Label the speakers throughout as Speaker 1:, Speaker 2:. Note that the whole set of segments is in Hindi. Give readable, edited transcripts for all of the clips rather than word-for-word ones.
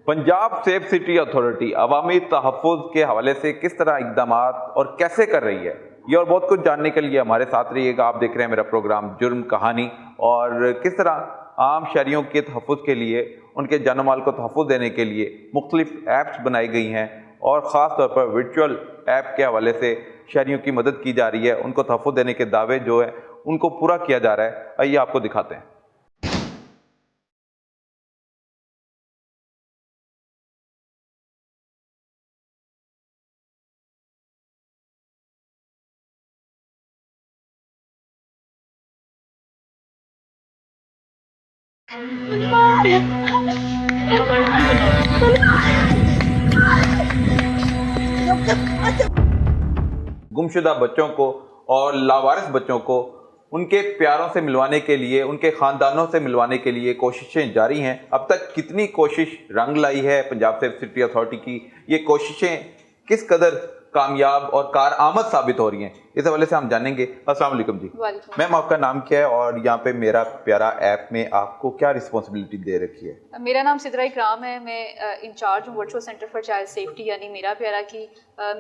Speaker 1: पंजाब सेफ सिटी अथॉरिटी अवामी तहफ़्फ़ुज़ के हवाले से किस तरह इक़दाम और कैसे कर रही है, ये और बहुत कुछ जानने के लिए हमारे साथ रहिएगा। आप देख रहे हैं मेरा प्रोग्राम जुर्म कहानी, और किस तरह आम शहरियों के तहफ़्फ़ुज़ के लिए, उनके जानो माल को तहफ़्फ़ुज़ देने के लिए मुख्तलिफ ऐप्स बनाई गई हैं, और ख़ास तौर पर वर्चुअल ऐप के हवाले से शहरियों की मदद की जा रही है। उनको तहफ़्फ़ुज़ देने के दावे जो है उनको पूरा किया जा रहा है। आइए आपको दिखाते हैं। गुमशुदा बच्चों को और लावारिस बच्चों को उनके प्यारों से मिलवाने के लिए, उनके ख़ानदानों से मिलवाने के लिए कोशिशें जारी हैं। अब तक कितनी कोशिश रंग लाई है पंजाब सेफ सिटी अथॉरिटी की, ये कोशिशें किस कदर कामयाब और कारआमद साबित हो रही हैं, इस हवाले से हम जानेंगे। अस्सलाम वालेकुम जी। मैम, आपका नाम क्या है और यहाँ पे मेरा प्यारा ऐप में आपको क्या रिस्पॉन्सिबिलिटी दे रखी है?
Speaker 2: मेरा नाम सिद्रा इकराम है। मैं इंचार्ज हूँ virtual centre for child safety यानी मेरा प्यारा की।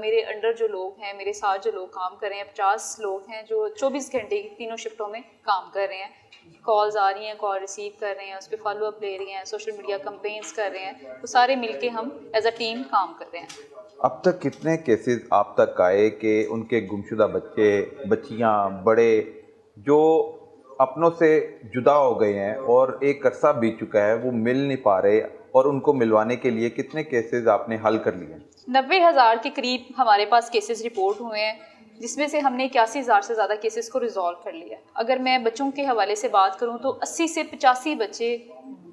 Speaker 2: मेरे अंडर जो लोग हैं, मेरे साथ जो लोग काम कर रहे हैं, 50 लोग हैं जो 24 घंटे की तीनों शिफ्टों में काम कर रहे हैं। कॉल्स आ रही हैं, कॉल रिसीव कर रहे हैं, उस पर फॉलोअप ले रहे हैं, सोशल मीडिया कंपेन्स कर रहे हैं, तो सारे मिलके हम एज अ टीम काम कर रहे हैं।
Speaker 1: अब तक कितने केसेस आप तक आए कि उनके गुमशुदा बच्चे, बच्चियां, बड़े जो अपनों से जुदा हो गए हैं और एक अरसा बीत चुका है, वो मिल नहीं पा रहे, और उनको मिलवाने के लिए कितने केसेस आपने हल कर लिए?
Speaker 2: 90,000 के करीब हमारे पास केसेस रिपोर्ट हुए हैं, जिसमें से हमने 81,000 से ज़्यादा केसेस को रिजॉल्व कर लिया। अगर मैं बच्चों के हवाले से बात करूं तो 80 से 85 बच्चे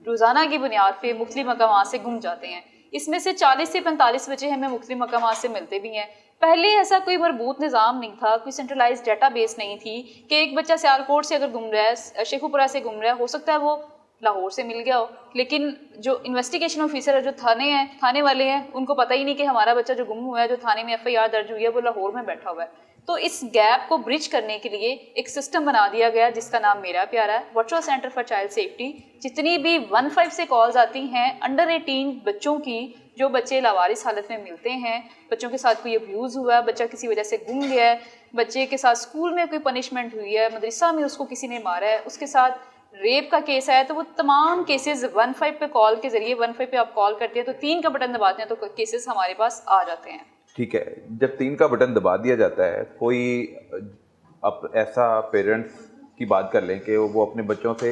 Speaker 2: रोज़ाना की बुनियाद पे मुख्तलिफ मकामात से गुम जाते हैं। इसमें से 40 से 45 बच्चे हमें मुख्तलिफ मकामात से मिलते भी हैं। पहले ऐसा कोई मरबूत निज़ाम नहीं था, कोई सेंट्रलाइज डेटाबेस नहीं थी कि एक बच्चा सियालकोट से अगर गुम रहा है, शेखुपुरा से गुम रहा है, हो सकता है वो लाहौर से मिल गया हो, लेकिन जो इन्वेस्टिगेशन ऑफिसर है, जो थाने वाले हैं, उनको पता ही नहीं कि हमारा बच्चा जो गुम हुआ है, जो थाने में FIR दर्ज हुई है, वो लाहौर में बैठा हुआ है। तो इस गैप को ब्रिज करने के लिए एक सिस्टम बना दिया गया जिसका नाम मेरा प्यारा है, virtual centre for child safety. जितनी भी 15 से कॉल्स आती हैं अंडर 18 बच्चों की, जो बच्चे लावारिस हालत में मिलते हैं, बच्चों के साथ कोई अब्यूज़ हुआ है, बच्चा किसी वजह से गुम गया है, बच्चे के साथ स्कूल में कोई पनिशमेंट हुई है, मदरसा में उसको किसी ने मारा है, उसके साथ रेप का केस आया, तो वो तमाम केसेस 15 पे कॉल के जरिए, 15 पे आप कॉल करते हैं तो 3 का बटन दबाते हैं तो केसेस हमारे पास आ जाते हैं।
Speaker 1: ठीक है, जब 3 का बटन दबा दिया जाता है, कोई अब ऐसा पेरेंट्स की बात कर लें कि वो अपने बच्चों से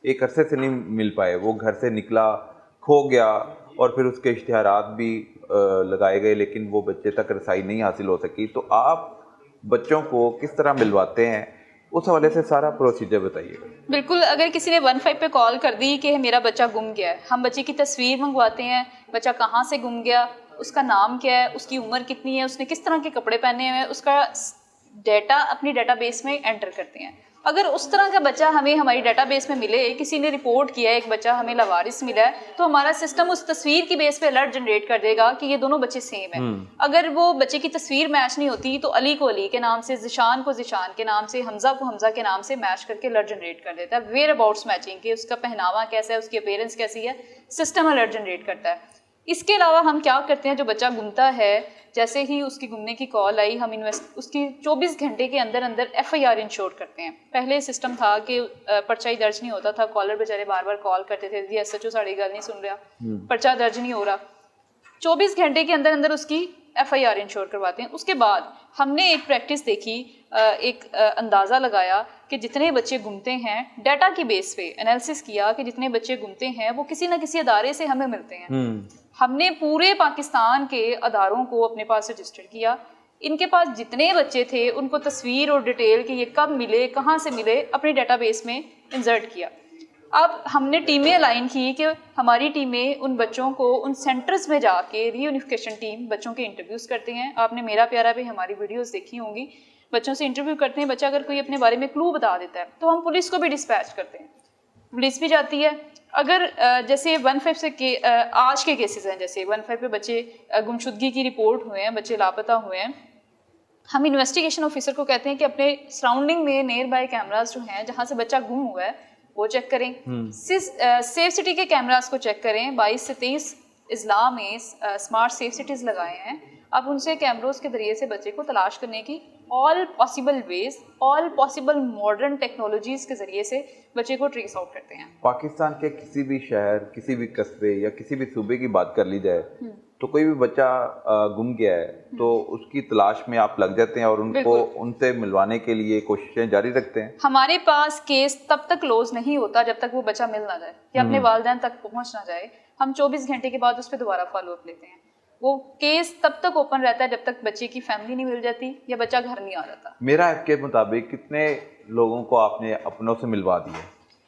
Speaker 1: एक अरसे से नहीं मिल पाए, वो घर से निकला, खो गया, और फिर उसके इश्तिहारात भी लगाए गए, लेकिन वो बच्चे तक रसाई नहीं हासिल हो सकी, तो आप बच्चों को किस तरह मिलवाते हैं, उस हवाले से सारा प्रोसीजर बताइए।
Speaker 2: बिल्कुल, अगर किसी ने 15 पे कॉल कर दी कि मेरा बच्चा गुम गया है, हम बच्चे की तस्वीर मंगवाते हैं, बच्चा कहाँ से गुम गया, उसका नाम क्या है, उसकी उम्र कितनी है, उसने किस तरह के कपड़े पहने हुए हैं, उसका डेटा अपनी डेटाबेस में एंटर करते हैं। अगर उस तरह का बच्चा हमें हमारी डेटाबेस में मिले, किसी ने रिपोर्ट किया है एक बच्चा हमें लावारिस मिला है, तो हमारा सिस्टम उस तस्वीर की बेस पे अलर्ट जनरेट कर देगा कि ये दोनों बच्चे सेम हैं। अगर वो बच्चे की तस्वीर मैच नहीं होती तो अली को अली के नाम से, जिशान को जिशान के नाम से, हमजा को हमजा के नाम से मैच करके अलर्ट जनरेट कर देता है। वेयर अबाउट्स मैचिंग के, उसका पहनावा कैसा है, उसकी अपीयरेंस कैसी है, सिस्टम अलर्ट जनरेट करता है। इसके अलावा हम क्या करते हैं, जो बच्चा गुमता है, जैसे ही उसकी गुमने की कॉल आई, हम उसकी 24 घंटे के अंदर अंदर FIR इंश्योर करते हैं। पहले सिस्टम था कि पर्चा ही दर्ज नहीं होता था, कॉलर बेचारे बार बार कॉल करते थे, जी SHO साड़ी गल नहीं सुन रहा, पर्चा दर्ज नहीं हो रहा। 24 घंटे के अंदर अंदर उसकी FIR इंश्योर करवाते हैं। उसके बाद हमने एक प्रैक्टिस देखी, एक अंदाज़ा लगाया कि जितने बच्चे गुमते हैं, डाटा की बेस पे एनालिसिस किया कि जितने बच्चे गुमते हैं वो किसी ना किसी अदारे से हमें मिलते हैं। हमने पूरे पाकिस्तान के अदारों को अपने पास रजिस्टर किया, इनके पास जितने बच्चे थे उनको तस्वीर और डिटेल कि ये कब मिले, कहाँ से मिले, अपनी डाटाबेस में इंसर्ट किया। अब हमने टीमें अलाइन की कि हमारी टीमें उन बच्चों को उन सेंटर्स में जाके, रीयूनिफिकेशन टीम बच्चों के इंटरव्यूज़ करते हैं। आपने मेरा प्यारा पे हमारी वीडियोस देखी होंगी, बच्चों से इंटरव्यू करते हैं। बच्चा अगर कोई अपने बारे में क्लू बता देता है तो हम पुलिस को भी डिस्पैच करते हैं, पुलिस भी जाती है। अगर जैसे 15 से आज के केसेस हैं, जैसे 15 पे बच्चे गुमशुदगी की रिपोर्ट हुए हैं, बच्चे लापता हुए हैं, हम इन्वेस्टिगेशन ऑफिसर को कहते हैं कि अपने सराउंडिंग में नियर बाय कैमरास जो हैं जहाँ से बच्चा गुम हुआ है वो चेक करें। सेफ सिटी के कैमरास को चेक करें, 22 से 23 इजला में स्मार्ट सेफ सिटीज़ लगाए हैं। अब उनसे कैमरोज के ज़रिए से बच्चे को तलाश करने की all possible ways, all possible modern technologies के ज़रिए से बच्चे को ट्रेस आउट करते हैं।
Speaker 1: पाकिस्तान के किसी भी शहर, किसी भी कस्बे या किसी भी सूबे की बात कर ली जाए तो कोई भी बच्चा गुम गया है तो उसकी तलाश में आप लग जाते हैं और उनको उनसे मिलवाने के लिए कोशिशें जारी रखते हैं।
Speaker 2: हमारे पास केस तब तक क्लोज नहीं होता जब तक वो बच्चा मिल ना जाए या अपने वालिदैन तक पहुंच ना जाए। हम 24 घंटे के बाद उस पर दोबारा फॉलोअप लेते हैं। वो केस तब तक ओपन रहता है जब तक बच्चे की फैमिली नहीं मिल जाती या बच्चा घर नहीं आ जाता।
Speaker 1: मेरा ऐप के मुताबिक कितने लोगों को आपने अपनों से मिलवा दिए?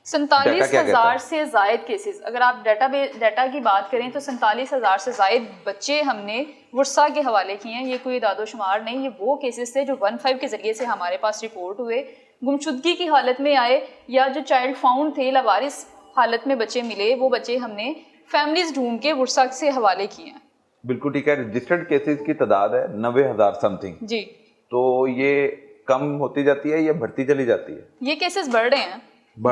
Speaker 2: 47,000 से जायद केसेस। अगर आप डाटा की बात करें तो 47,000 से जायद बच्चे हमने वर्सा के हवाले किए हैं। ये कोई दादोशुमार नहीं, ये वो केसेस थे जो 15 के ज़रिए से हमारे पास रिपोर्ट हुए। गुमशुदगी की हालत में आए या जो चाइल्ड फाउंड थे, लावारिस हालत में बच्चे मिले, वो बच्चे हमने फैमिलीज ढूंढ के वर्सा से हवाले किए हैं।
Speaker 1: बिल्कुल ठीक है। रजिस्टर्ड केसेस की तादाद है 90,000 समथिंग
Speaker 2: जी।
Speaker 1: तो ये कम होती जाती है या बढ़ती चली जाती है?
Speaker 2: ये केसेस बढ़ रहे हैं।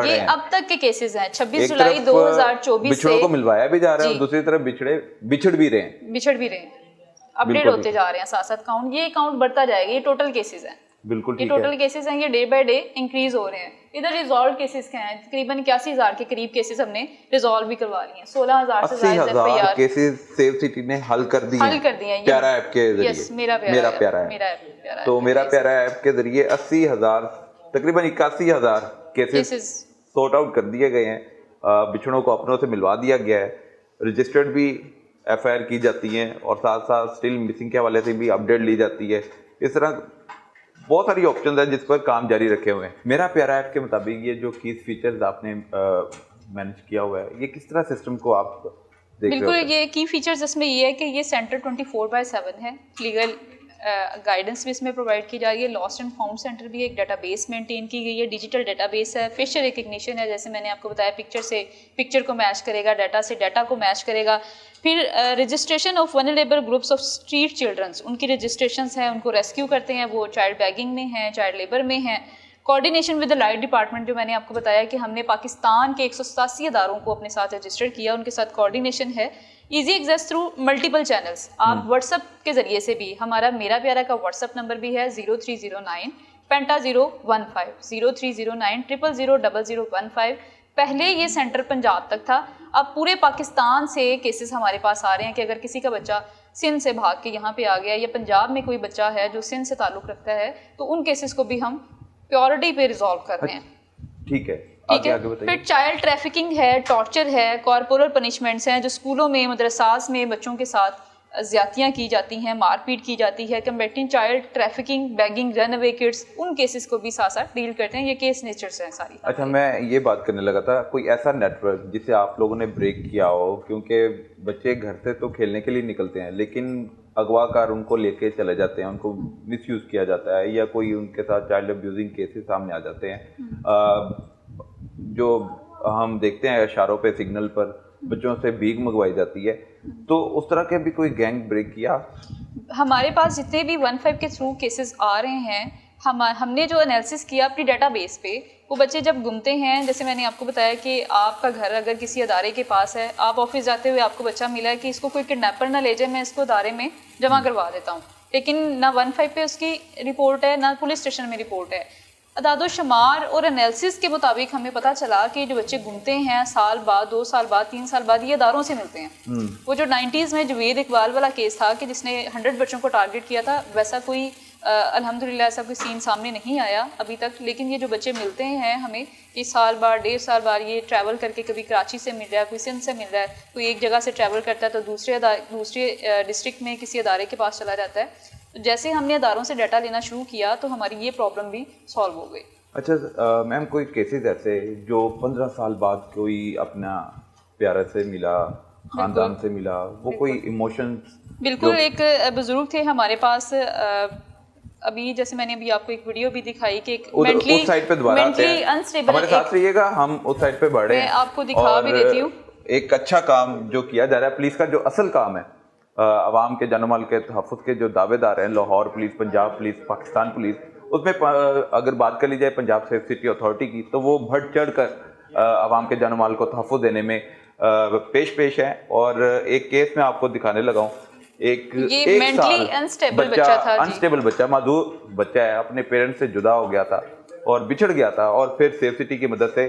Speaker 2: ये अब तक के केसेस हैं। 26
Speaker 1: एक
Speaker 2: जुलाई
Speaker 1: तरफ
Speaker 2: 2024
Speaker 1: बिछड़ों को मिलवाया भी जा रहा है और दूसरी तरफ बिछड़ भी रहे हैं। अपडेट होते जा रहे हैं साथ साथ काउंट। ये काउंट बढ़ता जाएगा। ये टोटल केसेस हैं। बिल्कुल
Speaker 2: ये टोटल केसेस हैं। ये डे बाय डे इंक्रीज हो रहे हैं। इधर रिजॉल्व केसेस क्या हैं? तकरीबन 81,000 के करीब केसेस हमने रिजॉल्व भी करवा लिए हैं। 16,000 से ज्यादा एफआईआर
Speaker 1: केसेस सेफ सिटी ने हल कर दिए हैं प्यारा ऐप के जरिए।
Speaker 2: मेरा प्यारा ऐप।
Speaker 1: तो मेरा प्यारा ऐप के जरिए 80,000 तकरीबन 81,000 केसेस सॉर्ट आउट कर दिए गए हैं। बिछड़ों को अपनों से मिलवा दिया गया है। रजिस्टर्ड भी एफआईआर की जाती हैं और साथ साथ स्टिल मिसिंग के हवाले से भी अपडेट ली जाती है। इस तरह बहुत सारी ऑप्शंस हैं जिस पर काम जारी रखे हुए हैं। मेरा प्यारा ऐप के मुताबिक ये जो कीज फीचर्स आपने मैनेज किया हुआ है, ये किस तरह सिस्टम को आप देख रहे हो?
Speaker 2: बिल्कुल, ये की फीचर्स इसमें ये है कि ये सेंटर 24/7 है। लीगल गाइडेंस भी इसमें प्रोवाइड की जा रही है। लॉस्ट एंड फाउंड सेंटर भी एक डाटाबेस मेंटेन की गई है। डिजिटल डाटाबेस है। फेशियल रिकग्निशन है। जैसे मैंने आपको बताया, पिक्चर से पिक्चर को मैच करेगा, डाटा से डाटा को मैच करेगा। फिर registration of vulnerable groups of street childrens, उनकी रजिस्ट्रेशंस हैं, उनको रेस्क्यू करते हैं। वो चाइल्ड बैगिंग में हैं, चाइल्ड लेबर में हैं। Coordination with the light department, जो मैंने आपको बताया कि हमने पाकिस्तान के 187 इदारों को अपने साथ रजिस्टर किया, उनके साथ कोऑर्डिनेशन है। Easy access through multiple channels. आप व्हाट्सएप के ज़रिए से भी, हमारा मेरा प्यारा का व्हाट्सएप नंबर भी है 0309 पेंटा 015 0309 0000015। पहले ये सेंटर पंजाब तक था। अब पूरे पाकिस्तान से केसेस हमारे पास आ रहे हैं कि अगर किसी का बच्चा सिंध से भाग के यहाँ पे आ गया या पंजाब में कोई बच्चा है जो सिंध से ताल्लुक़ रखता है, तो उन केसेस को भी हम प्योरिटी पे रिजॉल्व कर रहे हैं।
Speaker 1: ठीक है।
Speaker 2: फिर चाइल्ड ट्रैफिकिंग है, टॉर्चर है, कॉर्पोरल पनिशमेंट्स हैं जो स्कूलों में, मदरसास में बच्चों के साथ ज्यादतियाँ की जाती हैं, मारपीट की जाती है। कम्बेटिंग child trafficking, bagging, run away kids, उन केसेस को भी साथ साथ डील करते हैं। ये केस नेचर्स हैं सारी।
Speaker 1: अच्छा, मैं ये बात करने लगा था, कोई ऐसा नेटवर्क जिसे आप लोगों ने ब्रेक किया हो? क्योंकि बच्चे घर से तो खेलने के लिए निकलते हैं लेकिन अगवाकार उनको लेके चले जाते हैं, उनको मिसयूज़ किया जाता है या कोई उनके साथ चाइल्ड अब्यूजिंग केसेस सामने आ जाते हैं। जो हम देखते हैं इशारों पे, सिग्नल पर बच्चों से भीख मंगवाई जाती है। तो उस तरह के भी कोई गैंग ब्रेक किया?
Speaker 2: हमारे पास जितने भी 15 के थ्रू केसेस आ रहे हैं, हमने जो एनालिसिस किया अपनी डाटाबेस पे, वो बच्चे जब घूमते हैं, जैसे मैंने आपको बताया कि आपका घर अगर किसी अदारे के पास है, आप ऑफिस जाते हुए आपको बच्चा मिला है कि इसको कोई किडनैपर ना ले जाए, मैं इसको अदारे में जमा करवा देता हूँ, लेकिन ना 15 पे उसकी रिपोर्ट है ना पुलिस स्टेशन में रिपोर्ट है। अदादोशुमार और एनालिसिस के मुताबिक हमें पता चला कि जो बच्चे घूमते हैं साल बाद, 2 साल बाद, 3 साल बाद, ये अदारों से मिलते हैं। वो जो 90s में जवेद इकबाल वाला केस था कि जिसने 100 बच्चों को टारगेट किया था, वैसा कोई अल्हम्दुलिल्लाह ऐसा कोई सीन सामने नहीं आया अभी तक। लेकिन ये जो बच्चे मिलते हैं हमें कि साल बाद, 1.5 साल बाद ये ट्रैवल करके कभी कराची से मिल रहा है, कोई सिंध से मिल रहा है, कोई एक जगह से ट्रैवल करता है तो दूसरे डिस्ट्रिक्ट में किसी अदारे के पास चला जाता है। तो जैसे हमने अदारों से डाटा लेना शुरू किया तो हमारी ये प्रॉब्लम भी सॉल्व हो गई।
Speaker 1: अच्छा मैम, कोई केसेस ऐसे जो 15 साल बाद कोई अपना प्यारा से मिला, खानदान से मिला, वो कोई इमोशंस?
Speaker 2: बिल्कुल। एक बुजुर्ग थे हमारे पास, अभी जैसे मैंने अभी आपको एक वीडियो भी दिखाई कि एक मेंटली अनस्टेबल,
Speaker 1: हमारे साथ रहिएगा, हम उस साइड पे बढ़ रहे हैं,
Speaker 2: मैं आपको दिखा भी देती हूँ।
Speaker 1: एक अच्छा काम जो किया जा रहा है, पुलिस का जो असल काम है, अवाम के जान माल के तहफ़्फ़ुज़ के जो दावेदार हैं, Lahore police, Punjab police, Pakistan police, उसमें अगर बात कर ली जाए पंजाब सेफ सिटी अथॉरिटी की, तो वो बढ़ चढ़ कर अवाम के जान माल को तहफ़्फ़ुज़ देने में पेश है। और एक केस में आपको दिखाने लगा हूँ। एक
Speaker 2: मेंटली अनस्टेबल बच्चा था जी।
Speaker 1: अनस्टेबल बच्चा, मासूम बच्चा है, अपने पेरेंट्स से जुदा हो गया था और बिछड़ गया था, और फिर सेफ सिटी की मदद से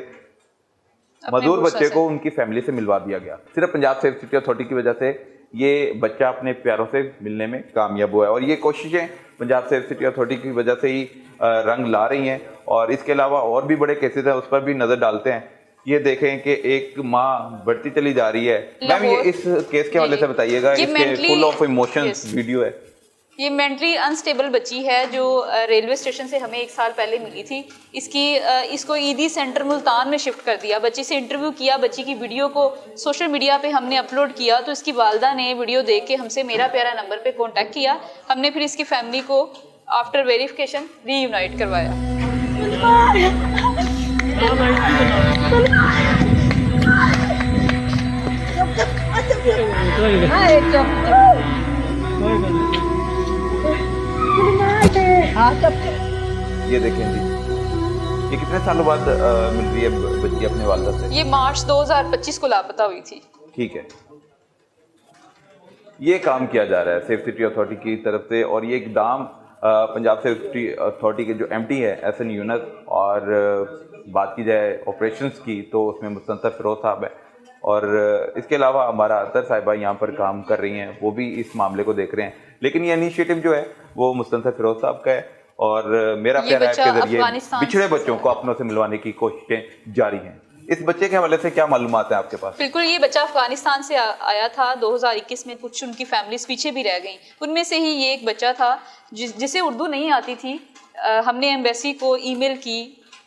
Speaker 1: मजदूर बच्चे को उनकी फैमिली से मिलवा दिया गया। सिर्फ पंजाब सेफ सिटी अथॉरिटी की वजह से ये बच्चा अपने प्यारों से मिलने में कामयाब हुआ है, और ये कोशिशें पंजाब सेफ सिटी अथॉरिटी की वजह से ही रंग ला रही हैं। और इसके अलावा और भी बड़े केसेस हैं, उस पर भी नज़र डालते हैं। ये देखें कि एक माँ बढ़ती चली जा रही है। मैम ये इस केस के हवाले से बताइएगा, इसके फुल ऑफ इमोशंस वीडियो है।
Speaker 2: ये मेंटली अनस्टेबल बच्ची है जो रेलवे स्टेशन से हमें 1 साल पहले मिली थी। इसको ईदी सेंटर मुल्तान में शिफ्ट कर दिया। बच्ची से इंटरव्यू किया, बच्ची की वीडियो को सोशल मीडिया पे हमने अपलोड किया, तो इसकी वालदा ने वीडियो देख के हमसे मेरा प्यारा नंबर पे कांटेक्ट किया। हमने फिर इसकी फैमिली को आफ्टर वेरिफिकेशन रीयूनाइट करवाया।
Speaker 1: ये देखें जी, ये कितने सालों बाद मिल रही है बच्ची अपने वालिदा से?
Speaker 2: ये मार्च 2025 को लापता हुई थी।
Speaker 1: ठीक है, ये काम किया जा रहा है सेफ सिटी अथॉरिटी की तरफ से, और ये इकदाम पंजाब सेफ सिटी अथॉरिटी के जो एमडी है एहसन यूनुस, और बात की जाए ऑपरेशंस की तो उसमें मुस्तनसर फिरोज साहब है, और इसके अलावा हमारा अतर साहिबा यहाँ पर काम कर रही हैं, वो भी इस मामले को देख रहे हैं। लेकिन ये इनिशिएटिव जो है वो मुस्तनसर फिरोज साहब का है, और मेरा प्यारा ऐप के जरिए बिछड़े बच्चों को अपनों से मिलवाने की कोशिशें जारी हैं। इस बच्चे के हवाले से क्या मालूमात है आपके पास? बिल्कुल,
Speaker 2: ये बच्चा अफगानिस्तान से आया था 2021 में। कुछ उनकी फैमिलीज पीछे भी रह गई, उनमें से ही ये एक बच्चा था जिसे उर्दू नहीं आती थी। हमने एम्बेसी को ईमेल की,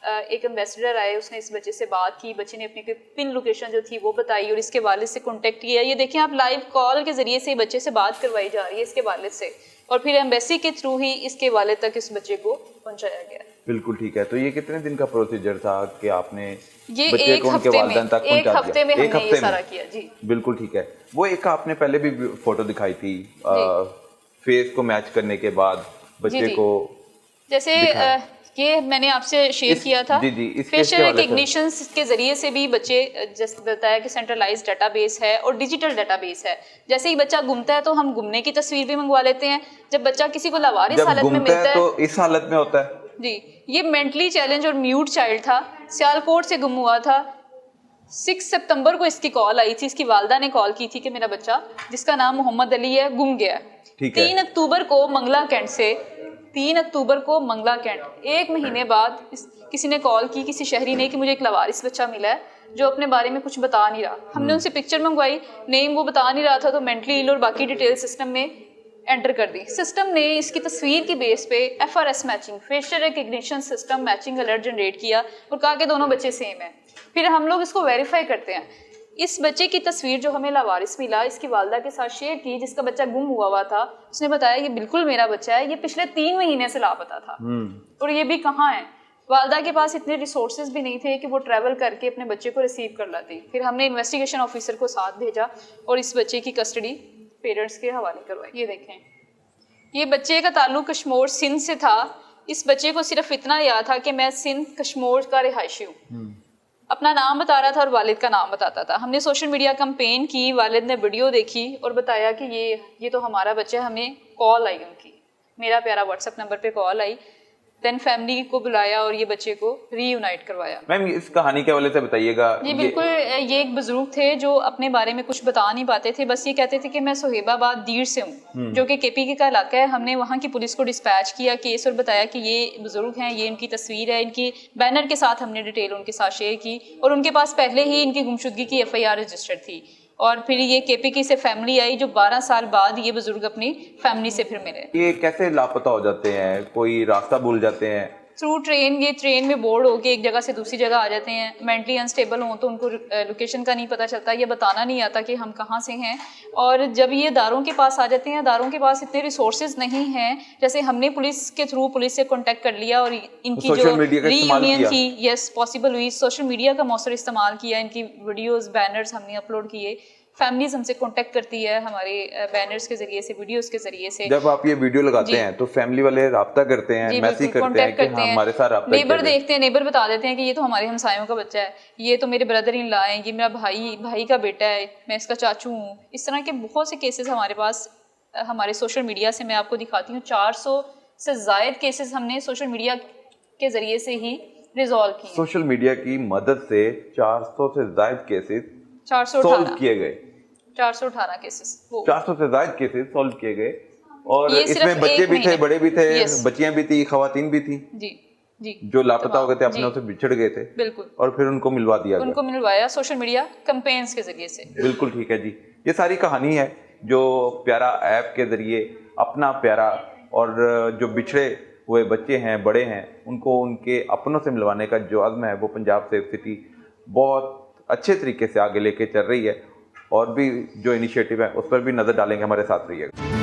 Speaker 2: एक एम्बेसडर आए, उसने इस बच्चे से बात की, बच्चे ने अपनी पिन लोकेशन जो थी वो बताई और इसके वालिद से कांटेक्ट किया। ये देखें आप, लाइव कॉल के जरिए से बच्चे से बात करवाई जा रही है इसके वालिद से, और फिर एम्बेसी के थ्रू ही इसके वालिद तक इस बच्चे को पहुंचाया गया।
Speaker 1: बिल्कुल ठीक है। तो ये कितने दिन का प्रोसीजर था कि आपने
Speaker 2: ये एक हफ्ते में हमने ये सारा किया जी?
Speaker 1: बिल्कुल ठीक है। वो एक आपने पहले भी फोटो दिखाई थी फेस को मैच करने के बाद बच्चे को,
Speaker 2: जैसे ये मैंने आपसे शेयर किया था। फेशियल रिकग्निशन के जरिए से भी बच्चे, जैसे बताया कि सेंट्रलाइज्ड डेटाबेस है और डिजिटल डेटाबेस है। जैसे ही बच्चा गुमता है तो हम गुमने की तस्वीर भी मंगवा लेते हैं। जब बच्चा किसी को लावारिस हालत में मिलता है
Speaker 1: तो इस हालत में होता है
Speaker 2: जी। ये मेंटली चैलेंज और म्यूट चाइल्ड था, सियालकोट से गुम हुआ था। 6 सितंबर को इसकी कॉल आई थी, इसकी वालदा ने कॉल की थी कि मेरा बच्चा, जिसका नाम मोहम्मद अली है, गुम गया। 3 अक्टूबर को मंगला कैंट से 3 अक्टूबर को मंगला कैंट, 1 महीने बाद किसी ने कॉल की, किसी शहरी ने, कि मुझे एक लवारिस बच्चा मिला है जो अपने बारे में कुछ बता नहीं रहा। हमने उनसे पिक्चर मंगवाई, नेम वो बता नहीं रहा था, तो मेंटली इल और बाकी डिटेल सिस्टम में एंटर कर दी। सिस्टम ने इसकी तस्वीर की बेस पे FRS matching, facial recognition system matching alert generate किया और कहा कि दोनों बच्चे सेम हैं। फिर हम लोग इसको वेरीफाई करते हैं। इस बच्चे की तस्वीर जो हमें लावारिस मिला, इसकी वालदा के साथ शेयर की, जिसका बच्चा गुम हुआ था। उसने बताया कि बिल्कुल मेरा बच्चा है, ये पिछले 3 महीने से लापता था और ये भी कहाँ है। वालदा के पास इतने रिसोर्सेज भी नहीं थे कि वो ट्रैवल करके अपने बच्चे को रिसीव कर लाती। फिर हमने इन्वेस्टिगेशन ऑफिसर को साथ भेजा और इस बच्चे की कस्टडी पेरेंट्स के हवाले करवाई। ये देखें, ये बच्चे का ताल्लुक कश्मीर सिंध से था। इस बच्चे को सिर्फ इतना याद था कि मैं सिंध कश्मीर का रिहायशी हूँ। अपना नाम बता रहा था और वालिद का नाम बताता था। हमने सोशल मीडिया कैंपेन की, वालिद ने वीडियो देखी और बताया कि ये तो हमारा बच्चा है। हमें कॉल आई उनकी, मेरा प्यारा व्हाट्सएप नंबर पे कॉल आई। देन फैमिली को बुलाया और ये बच्चे को रीयूनाइट करवाया।
Speaker 1: मैम इस कहानी के हवाले से बताइएगा।
Speaker 2: जी बिल्कुल, ये एक बुजुर्ग थे जो अपने बारे में कुछ बता नहीं पाते थे, बस ये कहते थे कि मैं सोहेबाबाद दीर से हूँ, जो कि KPK का इलाका है। हमने वहाँ की पुलिस को डिस्पैच किया केस और बताया कि ये बुजुर्ग हैं, ये इनकी तस्वीर है, इनकी बैनर के साथ हमने डिटेल उनके साथ शेयर की और उनके पास पहले ही इनकी गुमशुदगी की FIR रजिस्टर्ड थी। और फिर ये KPK से फैमिली आई, जो 12 साल बाद ये बुजुर्ग अपनी फैमिली से फिर मिले।
Speaker 1: ये कैसे लापता हो जाते हैं? कोई रास्ता भूल जाते हैं?
Speaker 2: थ्रू ट्रेन, ये ट्रेन में बोर्ड होके एक जगह से दूसरी जगह आ जाते हैं। मेंटली अनस्टेबल हों तो उनको लोकेशन का नहीं पता चलता, ये बताना नहीं आता कि हम कहाँ से हैं। और जब ये दारों के पास आ जाते हैं, दारों के पास इतने रिसोर्सेज नहीं हैं। जैसे हमने पुलिस के थ्रू पुलिस से कांटेक्ट कर लिया और इनकी जो रीयूनियन थी पॉसिबल हुई। सोशल मीडिया का मौसर इस्तेमाल किया, इनकी वीडियोस बैनर्स हमने अपलोड किए। फैमिलीज हमसे कांटेक्ट करती है हमारे बैनर्स के जरिए से, वीडियोस के जरिए से।
Speaker 1: जब आप ये वीडियो लगाते हैं तो फैमिली वाले राब्ता करते हैं, मैसेज करते हैं कि हाँ, हमारे साथ राब्ता
Speaker 2: नेबर देखते हैं, नेबर बता देते हैं कि ये तो हमारे हमसायों का बच्चा है, ये तो मेरे ब्रदर इन लॉ है, ये मेरा भाई का बेटा है, मैं इसका चाचू हूँ। इस तरह के बहुत से केसेस हमारे पास, हमारे सोशल मीडिया से मैं आपको दिखाती हूँ, 400 से ज़ायद केसेस हमने सोशल मीडिया के जरिए से ही रिजॉल्व किए।
Speaker 1: सोशल मीडिया की मदद से 400 से ज्यादा केसेस
Speaker 2: 418
Speaker 1: किए गए।
Speaker 2: 418 केसेस,
Speaker 1: 400 से ज्यादा केसेस सॉल्व किए गए। और इसमें बच्चे भी थे, बड़े भी थे, बच्चियां भी थी, खवातीन भी थी
Speaker 2: जी
Speaker 1: जो लापता हो गए थे, अपने से बिछड़ गए थे।
Speaker 2: बिल्कुल।
Speaker 1: और फिर उनको मिलवा दिया गया।
Speaker 2: उनको मिलवाया सोशल मीडिया कैंपेन्स के जरिए से।
Speaker 1: बिल्कुल ठीक है जी। ये सारी कहानी है जो प्यारा ऐप के जरिए अपना प्यारा और जो बिछड़े हुए बच्चे हैं, बड़े हैं, उनको उनके अपनों से मिलवाने का जो अज़्म है वो पंजाब सेफ सिटी बहुत अच्छे तरीके से आगे लेके चल रही है। और भी जो इनिशिएटिव है उस पर भी नज़र डालेंगे, हमारे साथ रहिएगा।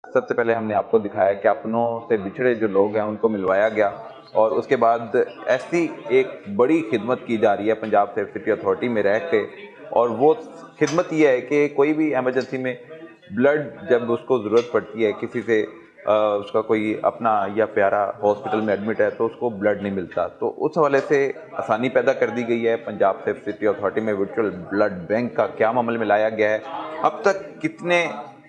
Speaker 1: सबसे पहले हमने आपको दिखाया कि अपनों से बिछड़े जो लोग हैं उनको मिलवाया गया, और उसके बाद ऐसी एक बड़ी खिदमत की जा रही है पंजाब सेफ सिटी अथॉरिटी में रह के। और वो खिदमत ये है कि कोई भी एमरजेंसी में ब्लड जब उसको ज़रूरत पड़ती है, किसी से उसका कोई अपना या प्यारा हॉस्पिटल में एडमिट है तो उसको ब्लड नहीं मिलता, तो उस हवाले से आसानी पैदा कर दी गई है। पंजाब सेफ सिटी अथॉरिटी में वर्चुअल ब्लड बैंक का क्या अमल में लाया गया है, अब तक कितने